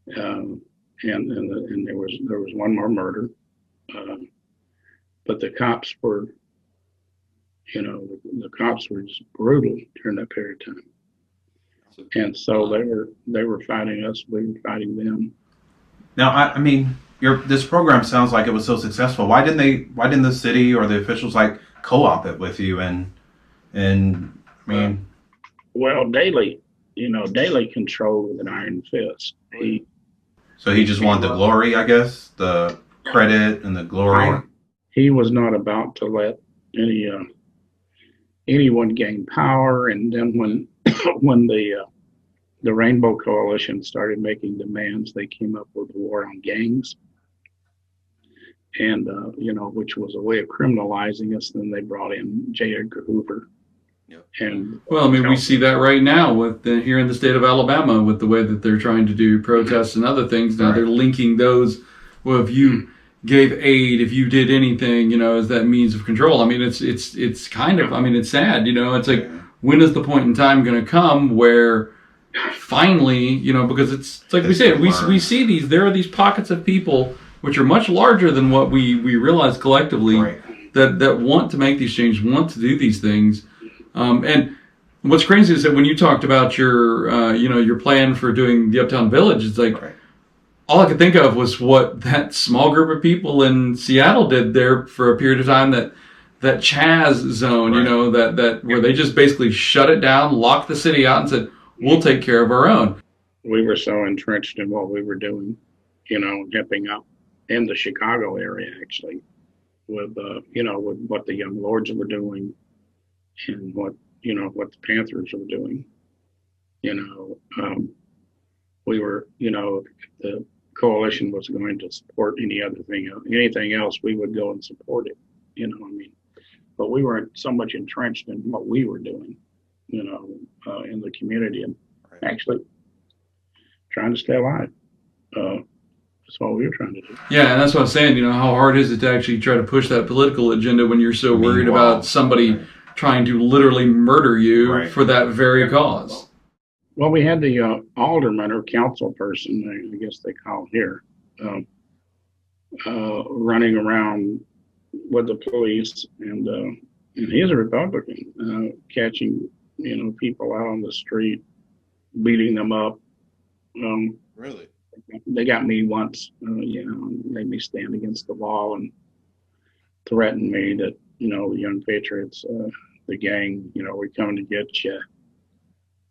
And there was one more murder, but the cops were, the cops were just brutal during that period of time, and so they were fighting us, we were fighting them. Now, this program sounds like it was so successful. Why didn't the city or the officials co-op it with you? Well, Daley controlled with an iron fist. So he just wanted the glory, I guess, the credit and the glory. He was not about to let anyone gain power. And then when the Rainbow Coalition started making demands, they came up with a war on gangs, and which was a way of criminalizing us. Then they brought in J. Edgar Hoover And well, I mean, we see that right now with here in the state of Alabama with the way that they're trying to do protests and other things. Now they're linking those. Well, if you gave aid, if you did anything, as that means of control. I mean, it's kind of. I mean, it's sad. It's like, when is the point in time going to come where finally, because it's like we said, we see these. There are these pockets of people which are much larger than what we realize collectively that want to make these changes, want to do these things. And what's crazy is that when you talked about your plan for doing the Uptown Village, it's like all I could think of was what that small group of people in Seattle did there for a period of time. That CHAZ zone, that where they just basically shut it down, locked the city out, and said, "We'll take care of our own." We were so entrenched in what we were doing, dipping up in the Chicago area actually, with with what the Young Lords were doing. And what the Panthers were doing, we were, if the coalition was going to support anything else, we would go and support it, but we weren't so much entrenched in what we were doing, in the community and actually trying to stay alive. That's what we were trying to do. Yeah, and that's what I'm saying. How hard is it to actually try to push that political agenda when you're so worried about somebody trying to literally murder you for that very cause? Well, we had the alderman or council person, I guess they call here, running around with the police, and he's a Republican, catching people out on the street, beating them up. Really? They got me once, made me stand against the wall and threatened me that the Young Patriots, the gang, we're coming to get you,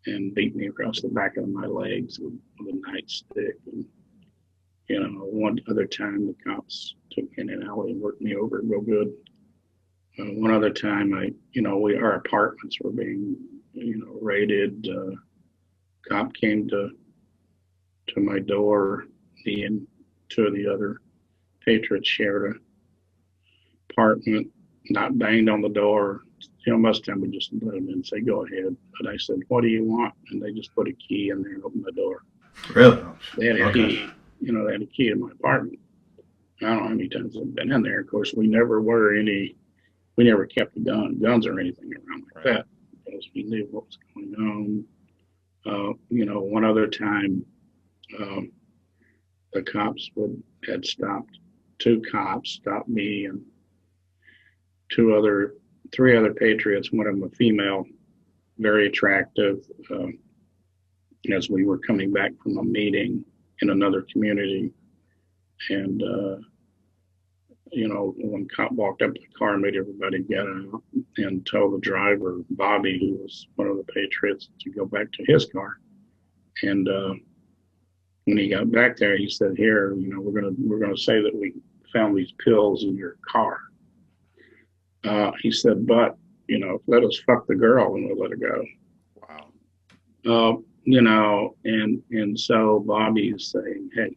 and beat me across the back of my legs with a nightstick. And, one other time the cops took me in an alley and worked me over real good. One other time our apartments were being, raided. Cop came to my door. Me and two of the other Patriots shared a apartment, not banged on the door. Most of the time we just let them in and say, "Go ahead." But I said, "What do you want?" And they just put a key in there and opened the door. Really? They had a key. They had a key in my apartment. I don't know how many times I've been in there. Of course, we never kept a gun, guns or anything around like that, because we knew what was going on. One other time, the cops had stopped. Two cops stopped me and three other Patriots, one of them a female, very attractive, as we were coming back from a meeting in another community. And, one cop walked up to the car and made everybody get out and told the driver, Bobby, who was one of the Patriots, to go back to his car. And when he got back there, he said, "Here, we're gonna say that we found these pills in your car." He said, "But, let us fuck the girl and we'll let her go." Wow. And so Bobby's saying, "Hey,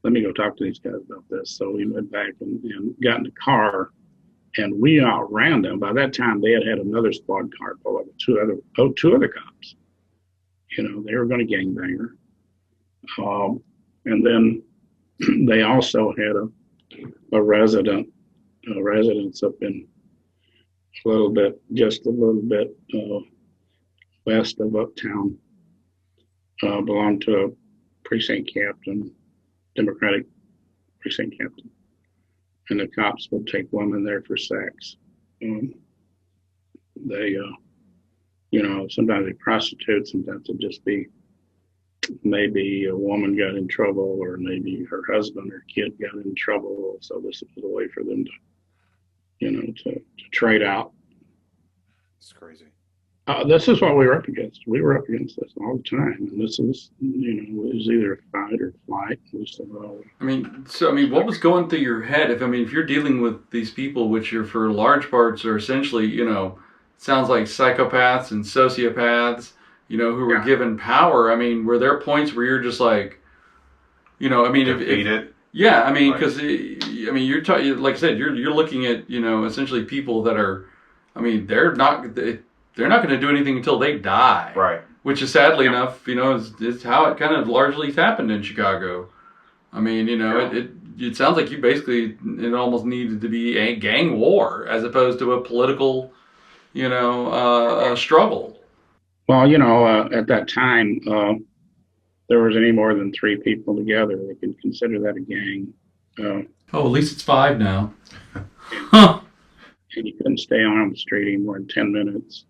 let me go talk to these guys about this." So we went back and got in the car, and we outran them. By that time, they had another squad car full of two other cops. They were going to gangbang her. And then they also had a residence up in just a little bit west of Uptown, belonged to a precinct captain, Democratic precinct captain, and the cops would take women there for sex. They, sometimes they prostitute, sometimes it just be maybe a woman got in trouble, or maybe her husband or kid got in trouble. So this is a way for them to trade out. It's crazy. This is what we were up against. We were up against this all the time. And this is, it was either fight or flight. What was going through your head? If you're dealing with these people, which are for large parts are essentially, sounds like psychopaths and sociopaths, who were given power. Were there points where you're just like, defeated? Yeah, because you're talking, like I said, you're looking at essentially people that are, they're not. they're not going to do anything until they die. Right. Which is sadly enough, is how it kind of largely happened in Chicago. I mean, it sounds like it almost needed to be a gang war as opposed to a political, struggle. Well, at that time, there was any more than 3 people together. They could consider that a gang. At least it's 5 now. And you couldn't stay on the street any more than 10 minutes.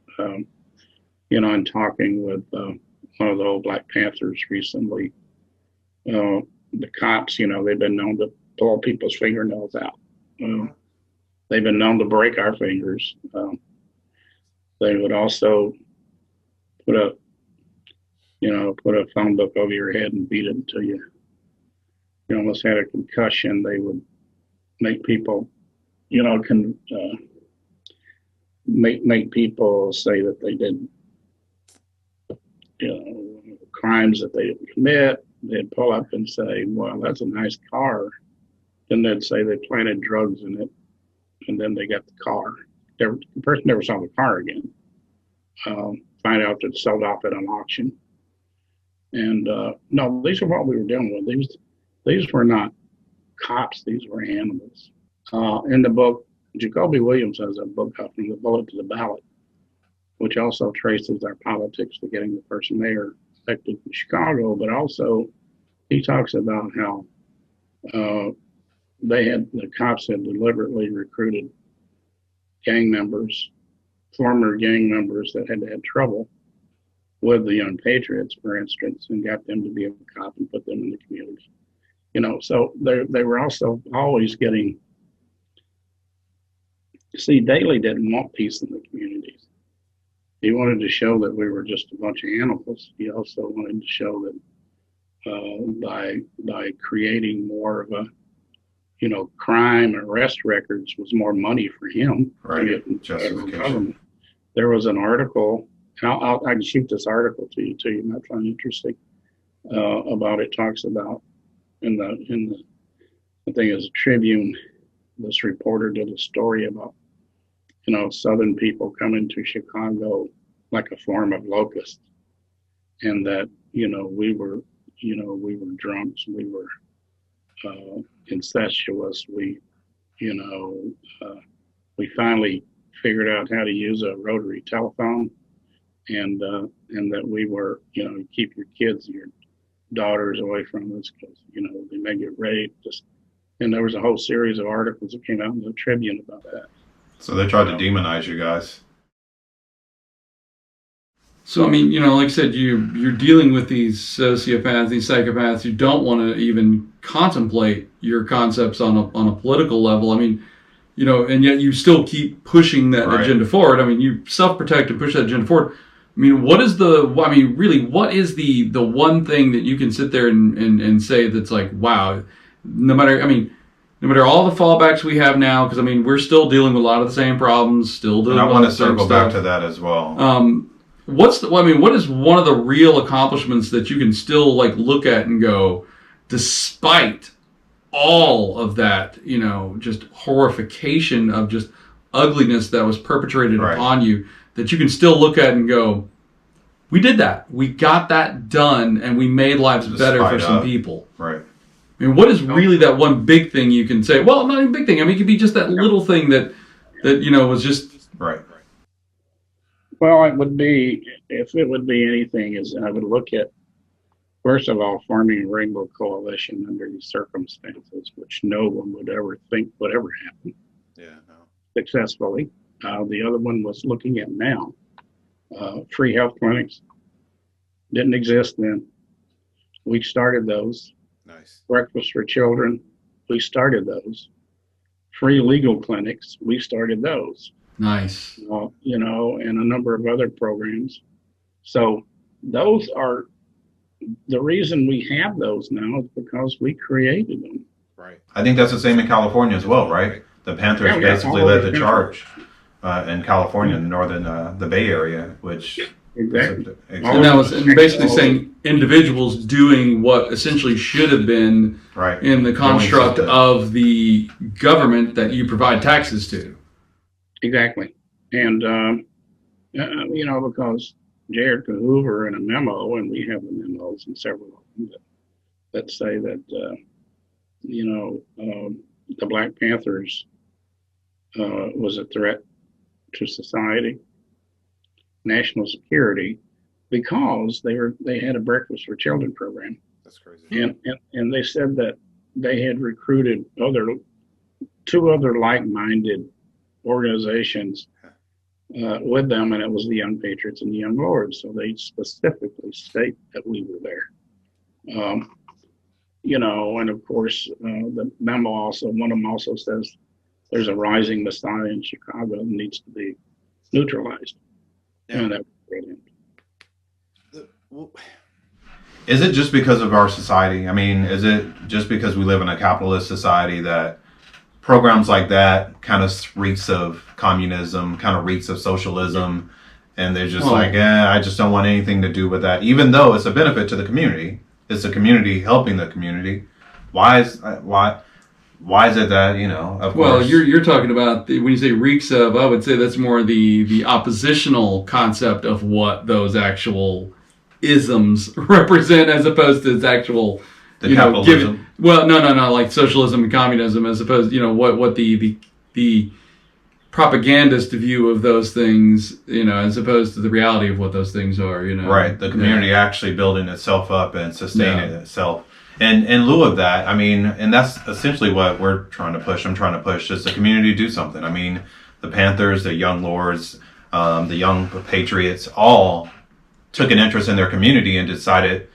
And talking with one of the old Black Panthers recently, the cops, they've been known to pull people's fingernails out. They've been known to break our fingers. They would also put a phone book over your head and beat it until you almost had a concussion. They would make people, make people say that they did, crimes that they didn't commit. They'd pull up and say, well, that's a nice car. Then they'd say they planted drugs in it, and then they got the car. The person never saw the car again. Find out that it sold off at an auction. And no, these are what we were dealing with. These were not cops. These were animals. In the book, Jakobi Williams has a book called From the Bullet to the Ballot, which also traces our politics to getting the first mayor elected in Chicago, but also he talks about how the cops had deliberately recruited former gang members that had had trouble with the young Patriots, for instance, and got them to be a cop and put them in the community. So they were also always getting. See, Daley didn't want peace in the communities. He wanted to show that we were just a bunch of animals. He also wanted to show that by creating more of a, crime and arrest records was more money for him. Right. Justification. There was an article, and I can shoot this article to you too. You might find it interesting. About it talks about in the I think it's a Tribune. This reporter did a story about Southern people coming to Chicago like a swarm of locusts, and that we were drunks, we were incestuous, we finally figured out how to use a rotary telephone, and that we were keep your kids, your daughters away from us because they may get raped. And there was a whole series of articles that came out in the Tribune about that. So they tried to demonize you guys. So, I mean, like I said, you're dealing with these sociopaths, these psychopaths who don't want to even contemplate your concepts on a political level. I mean, and yet you still keep pushing that agenda forward. I mean, you self-protect and push that agenda forward. I mean, what is the one thing that you can sit there and say that's like, wow, no matter all the fallbacks we have now, because we're still dealing with a lot of the same problems, still doing. And I want to circle back to that as well. What is one of the real accomplishments that you can still look at and go, despite all of that, just horrification of just ugliness that was perpetrated upon you, that you can still look at and go, we did that, we got that done, and we made lives better for some people. Right. I mean, what is really that one big thing you can say? Well, not even a big thing. I mean, it could be just that little thing that was just... Right. Well, it would be, if it would be anything, is I would look at, first of all, forming a rainbow coalition under these circumstances, which no one would ever think would ever happen. Yeah, no. Successfully. The other one was looking at now. Free health clinics didn't exist then. We started those. Nice. Breakfast for children, we started those. Free legal clinics, we started those. Nice. And a number of other programs. So those are the reason we have those now is because we created them. Right. I think that's the same in California as well, right? The Panthers basically led the charge in California, in the Bay Area, which exactly. And that was basically saying individuals doing what essentially should have been in the construct of the government that you provide taxes to. Exactly. And Because Jared Hoover in a memo, and we have the memos and several of them that say that, the Black Panthers was a threat to society, national security, because they had a breakfast for children program. That's crazy. And they said that they had recruited two other like-minded organizations with them, and it was the Young Patriots and the Young Lords. So they specifically state that we were there. And of course, the memo one of them also says there's a rising Messiah in Chicago that needs to be neutralized. Yeah. And that was brilliant. Is it just because of our society? I mean, is it just because we live in a capitalist society that programs like that kind of reeks of communism, kind of reeks of socialism, and they're just I just don't want anything to do with that, even though it's a benefit to the community. It's the community helping the community. Why is it that, of course. You're talking about when you say reeks of, I would say that's more the oppositional concept of what those actual isms represent, as opposed to its actual capitalism. No, like socialism and communism, as opposed what the propagandist view of those things, as opposed to the reality of what those things are. Right, the community actually building itself up and sustaining itself. And in lieu of that, I mean, and that's essentially what we're trying to push. I'm trying to push is the community do something. I mean, the Panthers, the Young Lords, the Young Patriots, all took an interest in their community and decided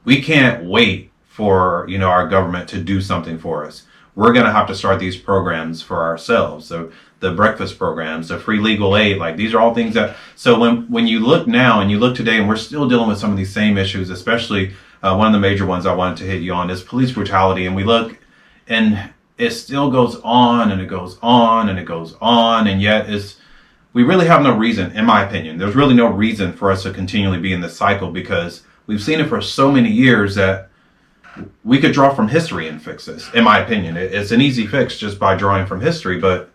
we can't wait for our government to do something for us. We're going to have to start these programs for ourselves. So the breakfast programs, the free legal aid, like these are all things that. So when you look now and you look today, and we're still dealing with some of these same issues, especially one of the major ones I wanted to hit you on is police brutality. And we look, and it still goes on and it goes on and it goes on, and yet we really have no reason, in my opinion. There's really no reason for us to continually be in this cycle, because we've seen it for so many years that we could draw from history and fix this. In my opinion, it's an easy fix just by drawing from history, but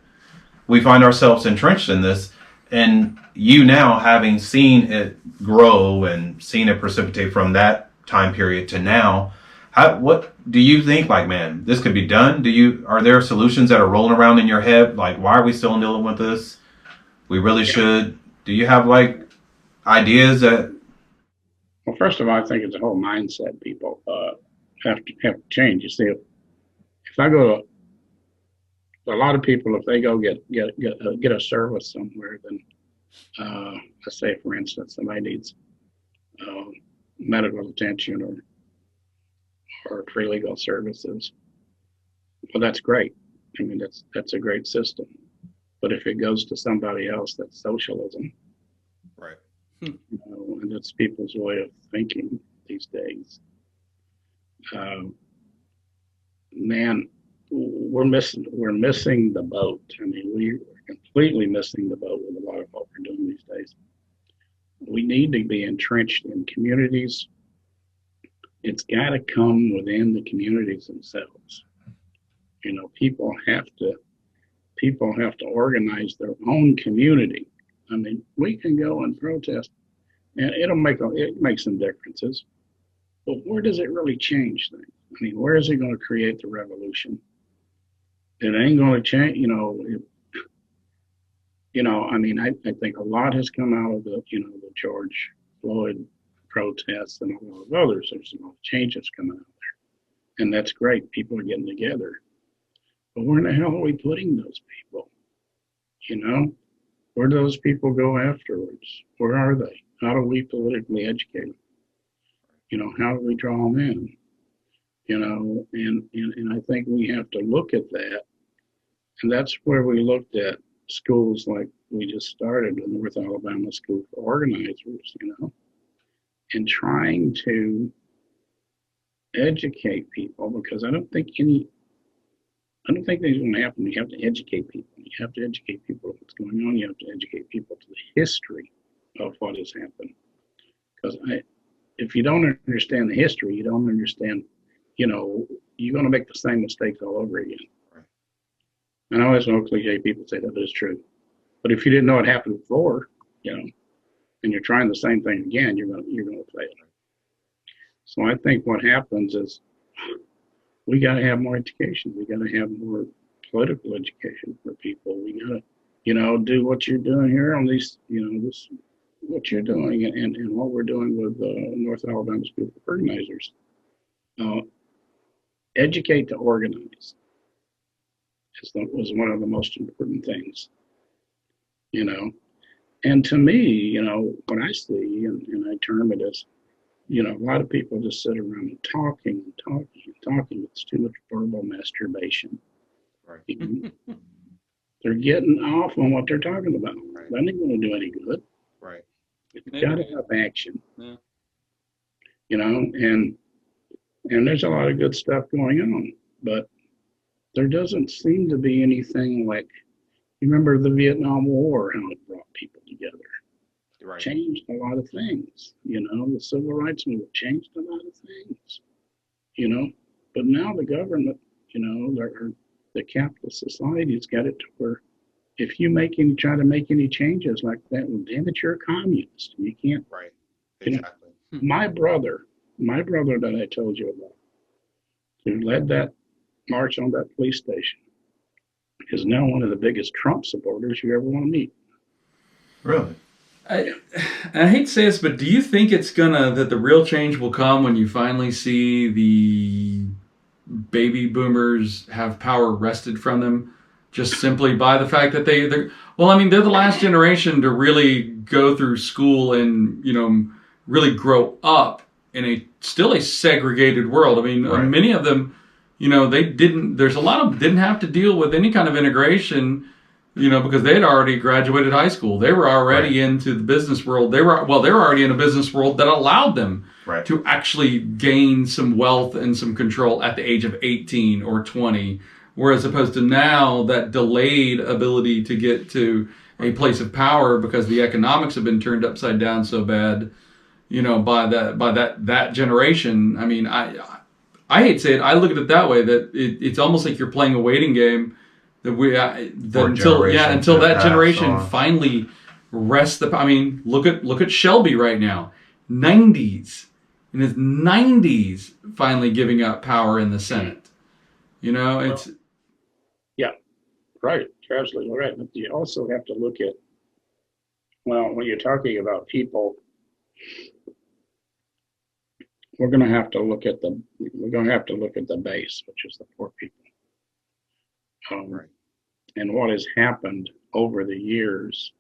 we find ourselves entrenched in this. And you now, having seen it grow and seen it precipitate from that time period to now, what do you think, like, man, this could be done? Are there solutions that are rolling around in your head? Like, why are we still dealing with this? We really should. Do you have ideas that? Well, first of all, I think it's a whole mindset people have to change. You see, if I go to a lot of people, if they go get a service somewhere, then let's say, for instance, somebody needs medical attention or free legal services. Well, that's great. I mean, that's a great system. But if it goes to somebody else, that's socialism. Right. And that's people's way of thinking these days. Man, we're missing the boat. I mean, we're completely missing the boat with a lot of what we're doing these days. We need to be entrenched in communities. It's got to come within the communities themselves. People have to organize their own community. I mean, we can go and protest, and it makes some differences. But where does it really change things? I mean, where is it going to create the revolution? It ain't going to change. I mean, I think a lot has come out of the George Floyd protests and a lot of others. There's a lot of changes coming out there, and that's great. People are getting together. But where in the hell are we putting those people? Where do those people go afterwards? Where are they? How do we politically educate them? How do we draw them in? And I think we have to look at that. And that's where we looked at schools like we just started, the North Alabama School for Organizers, and trying to educate people, because I don't think things are going to happen. You have to educate people. You have to educate people of what's going on. You have to educate people to the history of what has happened. Because if you don't understand the history, you don't understand, you're going to make the same mistakes all over again. Right. And I always know cliche people say that is true. But if you didn't know it happened before, you know, and you're trying the same thing again, you're gonna fail. So I think what happens is we got to have more education. We got to have more political education for people. We got to, you know, do what you're doing here on these, you know, this what you're doing and what we're doing with North Alabama School of Organizers. Educate to organize was one of the most important things, you know. And to me, you know, what I see, and I term it as, you know, a lot of people just sit around and talking and talking and talking. It's too much verbal masturbation. Right. You know? They're getting off on what they're talking about. Right. That ain't going to do any good. Right. You've got to have action. Yeah. You know, and there's a lot of good stuff going on, but there doesn't seem to be anything like, you remember the Vietnam War, how it brought people together. Right. Changed a lot of things, you know, the civil rights movement changed a lot of things, you know, but now the government, you know, the capitalist society's got it to where if you try to make any changes like that, well, damn it, you're a communist. You can't. Right. Exactly. You know, my brother that I told you about, who led that march on that police station, is now one of the biggest Trump supporters you ever want to meet. Really? I hate to say this, but do you think that the real change will come when you finally see the baby boomers have power wrested from them, just simply by the fact that they're the last generation to really go through school and, you know, really grow up in still a segregated world. I mean, right. Many of them, you know, there's a lot of them didn't have to deal with any kind of integration, you know, because they had already graduated high school. They were already into the business world. They were already in a business world that allowed them to actually gain some wealth and some control at the age of 18 or 20. Whereas opposed to now, that delayed ability to get to a place of power because the economics have been turned upside down so bad, you know, by that generation. I mean, I hate to say it. I look at it that way, that it's almost like you're playing a waiting game. Until that generation finally rests the. I mean, look at Shelby right now, 90s, in his 90s, finally giving up power in the Senate. You know, it's right. You're absolutely right. But you also have to look at, well, when you're talking about people, we're going to have to look at the base, which is the poor people. Right. And what has happened over the years,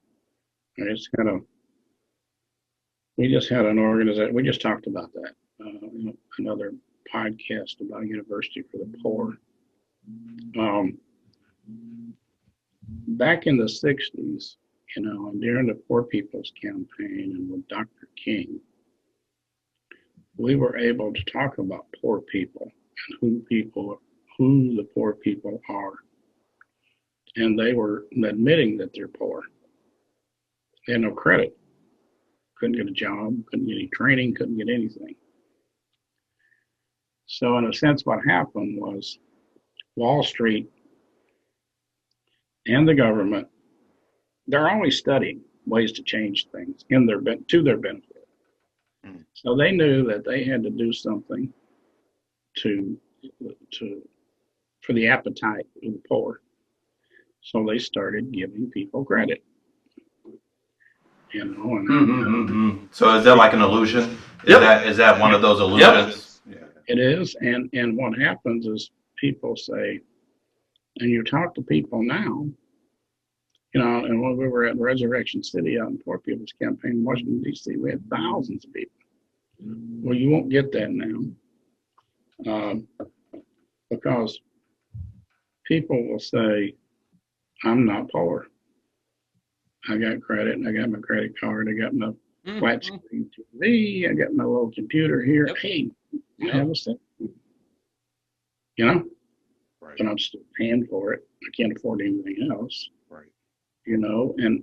and it's kind of, we just had an organization, we just talked about that, another podcast about University for the Poor. Back in the 60s, you know, and during the Poor People's Campaign and with Dr. King, we were able to talk about poor people and who the poor people are. And they were admitting that they're poor. They had no credit. Couldn't get a job, couldn't get any training, couldn't get anything. So in a sense, what happened was Wall Street and the government, they're always studying ways to change things to their benefit. So they knew that they had to do something for the appetite of the poor. So they started giving people credit. You know, So is that like an illusion? Is that one of those illusions? Yep. Yeah. It is, and what happens is people say, and you talk to people now, you know, and when we were at Resurrection City out in Poor People's Campaign in Washington, D.C., we had thousands of people. Well, you won't get that now because people will say, I'm not poor. I got credit, and I got my credit card, I got my flat screen TV, I got my little computer here. Yep. Hey, I have a cent. You know? Right. But I'm still paying for it. I can't afford anything else. Right. You know, and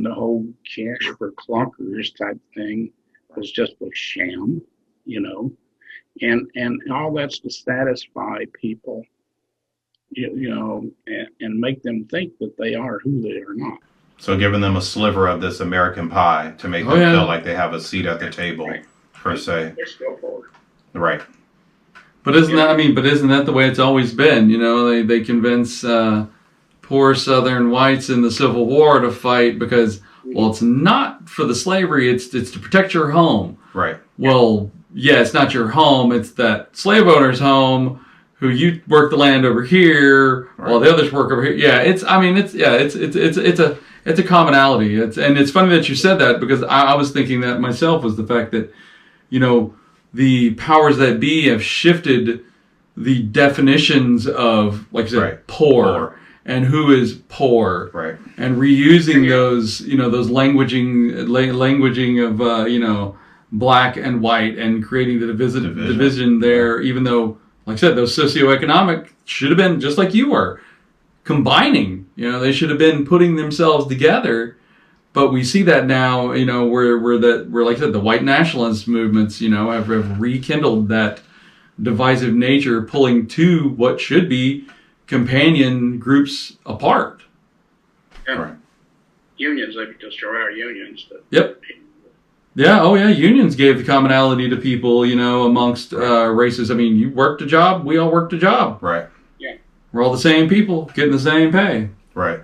the whole cash for clunkers type thing was just a sham, you know. And all that's to satisfy people, you know, and make them think that they are who they are not. So giving them a sliver of this American pie to make them feel like they have a seat at the table, per se. They're still poor. Right. But isn't that the way it's always been? You know, they convince poor Southern whites in the Civil War to fight because, well, it's not for the slavery, it's to protect your home. Right. Well, yeah, it's not your home, it's that slave owner's home who you work the land over here while the others work over here. Yeah, it's a commonality. It's funny that you said that because I was thinking that myself, was the fact that, you know, the powers that be have shifted the definitions of, like you said, poor and who is poor, and reusing those, you know, those languaging of, you know, black and white, and creating the division there, even though, like I said, those socioeconomic should have been, just like you were, combining. You know, they should have been putting themselves together. But we see that now, you know, where like I said, the white nationalist movements, you know, have rekindled that divisive nature, pulling two what should be companion groups apart. Yeah. Unions, they could destroy our unions. Yep. Yeah, oh yeah, unions gave the commonality to people, you know, amongst races. I mean, you worked a job, we all worked a job. Right. Yeah. We're all the same people, getting the same pay. Right.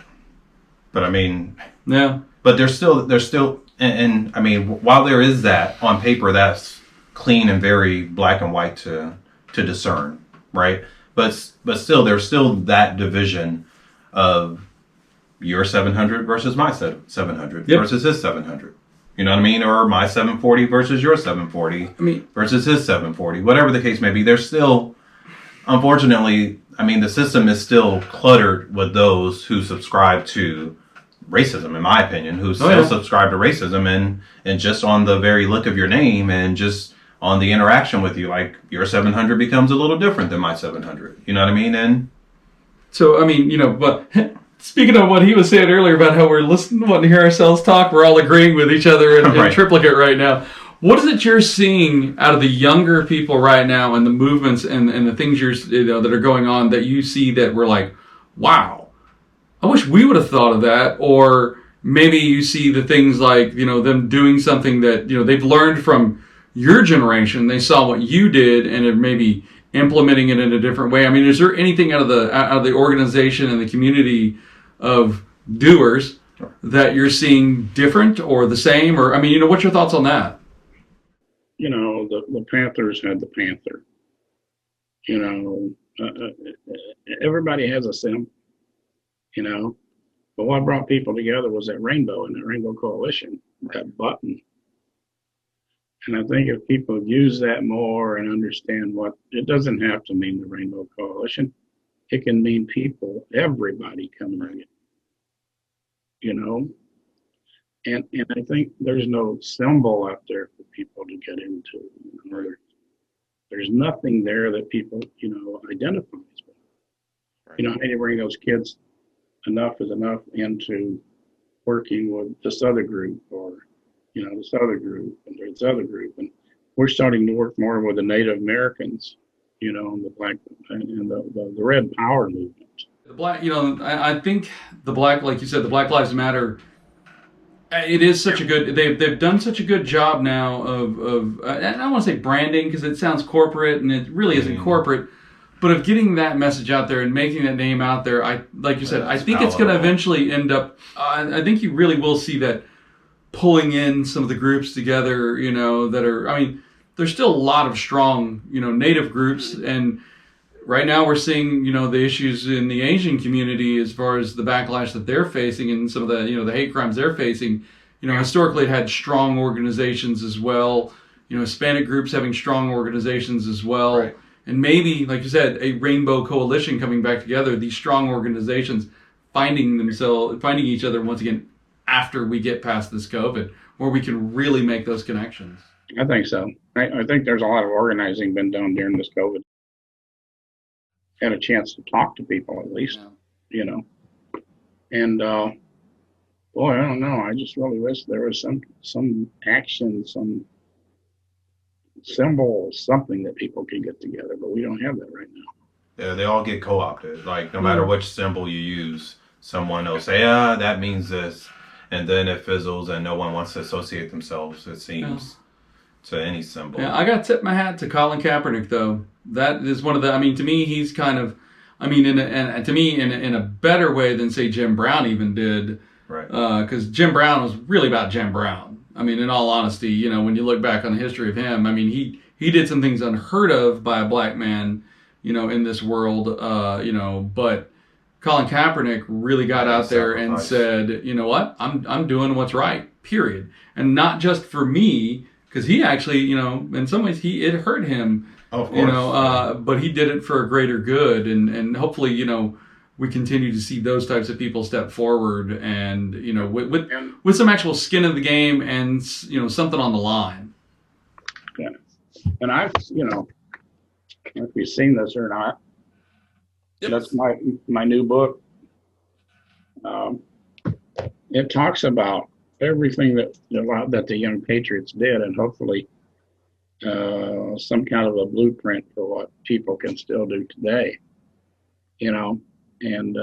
But I mean... Yeah. But there's still, and I mean, while there is that on paper, that's clean and very black and white to discern, right? But still, there's still that division of your 700 versus my 700 versus his 700. You know what I mean? Or my 740 versus your 740 versus his 740. Whatever the case may be, there's still, unfortunately, I mean, the system is still cluttered with those who subscribe to racism, in my opinion, who still subscribe to racism, and just on the very look of your name and just on the interaction with you, like your 700 becomes a little different than my 700. You know what I mean? And so, I mean, you know, but speaking of what he was saying earlier about how we're listening, wanting to hear ourselves talk, we're all agreeing with each other in triplicate right now. What is it you're seeing out of the younger people right now, and the movements and the things that are going on, that you see that we're like, wow, I wish we would have thought of that? Or maybe you see the things like, you know, them doing something that, you know, they've learned from your generation. They saw what you did and are maybe implementing it in a different way. I mean, is there anything out of the organization and the community of doers that you're seeing different or the same? Or, I mean, you know, what's your thoughts on that? You know, the Panthers had the Panther. You know, everybody has a sim. You know, but what brought people together was that rainbow and that Rainbow Coalition, that button. And I think if people use that more and understand what, it doesn't have to mean the Rainbow Coalition. It can mean people, everybody coming in, you know. And I think there's no symbol out there for people to get into. You know? There's nothing there that people, you know, identifies with. You know, how you bring those kids, enough is enough, into working with this other group, or, you know, this other group and this other group. And we're starting to work more with the Native Americans, you know, and the black and the Red Power movement. The black, you know, I think the black, like you said, the Black Lives Matter, it is such a good, they've done such a good job now of I don't want to say branding because it sounds corporate, and it really isn't corporate, but of getting that message out there and making that name out there. Like you said, I think it's going to eventually end up, I think you really will see that pulling in some of the groups together, you know, that are, I mean, there's still a lot of strong, you know, Native groups, and right now we're seeing, you know, the issues in the Asian community as far as the backlash that they're facing and some of the, you know, the hate crimes they're facing. You know, historically it had strong organizations as well, you know, Hispanic groups having strong organizations as well. Right. And maybe, like you said, a rainbow coalition coming back together, these strong organizations finding each other once again after we get past this COVID, where we can really make those connections. I think so. I think there's a lot of organizing been done during this COVID. Had a chance to talk to people at least, you know. And boy, I don't know. I just really wish there was some action, some symbol, something that people could get together, but we don't have that right now. Yeah, they all get co-opted. Like, no matter which symbol you use, someone will say, that means this. and then it fizzles, and no one wants to associate themselves, it seems, to any symbol. Yeah, I got to tip my hat to Colin Kaepernick, though. That is one of the. I mean, to me, he's kind of. I mean, in a better way than say Jim Brown even did. Right. Because Jim Brown was really about Jim Brown. I mean, in all honesty, you know, when you look back on the history of him, I mean, he did some things unheard of by a black man, you know, in this world, you know, but Colin Kaepernick really got out there and said, you know what, I'm doing what's right, period. And not just for me, because he actually, you know, in some ways it hurt him, of course. You know, but he did it for a greater good. And hopefully, you know, we continue to see those types of people step forward and, you know, with some actual skin in the game and, you know, something on the line. Yeah. And I've, you know, if you've seen this or not, that's my new book. It talks about everything that the young Patriots did, and hopefully some kind of a blueprint for what people can still do today. You know, and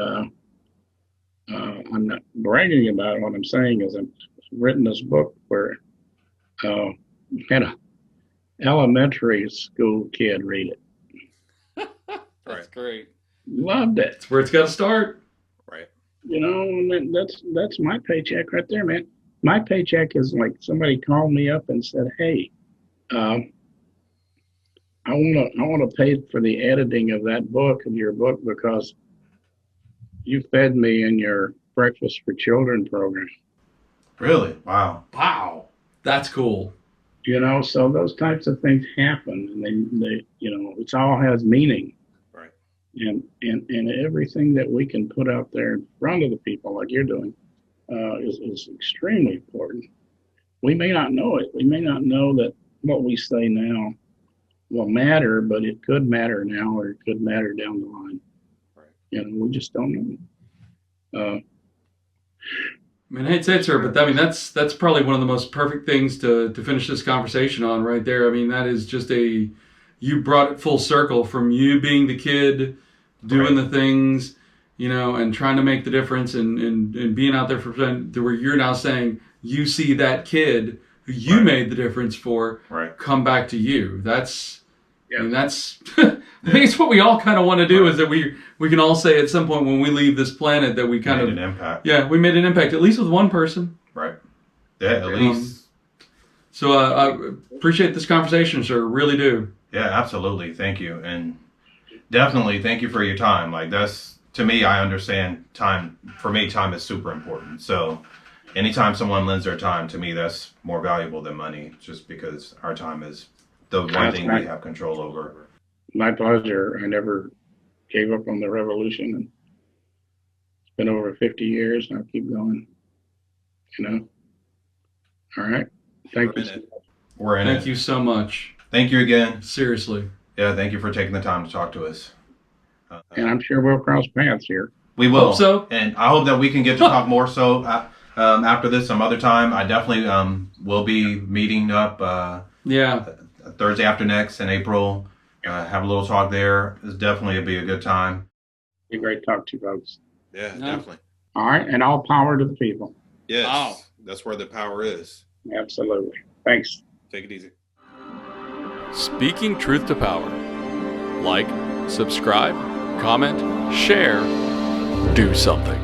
I'm not bragging about it. What I'm saying is I've written this book where I had an elementary school kid read it. That's great. Loved it. That's where it's got to start. Right. You know, and that's my paycheck right there, man. My paycheck is like somebody called me up and said, "Hey, I want to pay for the editing of your book, because you fed me in your Breakfast for Children program." Really? Wow. Wow. That's cool. You know, so those types of things happen, and they you know, it all has meaning. Right. And everything that we can put out there in front of the people, like you're doing, is extremely important. We may not know it. We may not know that what we say now will matter, but it could matter now, or it could matter down the line. Right. You know, we just don't know. I mean, I hate to say it, sir, but I mean, that's probably one of the most perfect things to finish this conversation on right there. I mean, that is just you brought it full circle from you being the kid, doing the things, you know, and trying to make the difference and being out there to where you're now saying you see that kid who you made the difference for come back to you. That's, I mean, that's, I think it's what we all kind of want to do, is that we can all say at some point when we leave this planet that we kind made an impact. Yeah, we made an impact, at least with one person. Right. Yeah, at least. So I appreciate this conversation, sir. Really do. Yeah, absolutely. Thank you. And definitely thank you for your time. Like, that's, to me, I understand time. For me, time is super important. So anytime someone lends their time, to me, that's more valuable than money, just because our time is the one thing we have control over. My pleasure. I never gave up on the revolution, and it's been over 50 years, and I'll keep going. You know? All right. Thank you. We're in it. Thank you so much. Thank you again. Seriously. Yeah, thank you for taking the time to talk to us. And I'm sure we'll cross paths here. We will. Hope so. And I hope that we can get to talk more so after this some other time. I definitely will be meeting up Thursday after next in April. Have a little talk there. It's definitely be a good time. Be great to talk to you folks. Yeah, definitely. All right. And all power to the people. Yes. Wow. That's where the power is. Absolutely. Thanks. Take it easy. Speaking truth to power. Like, subscribe, comment, share, do something.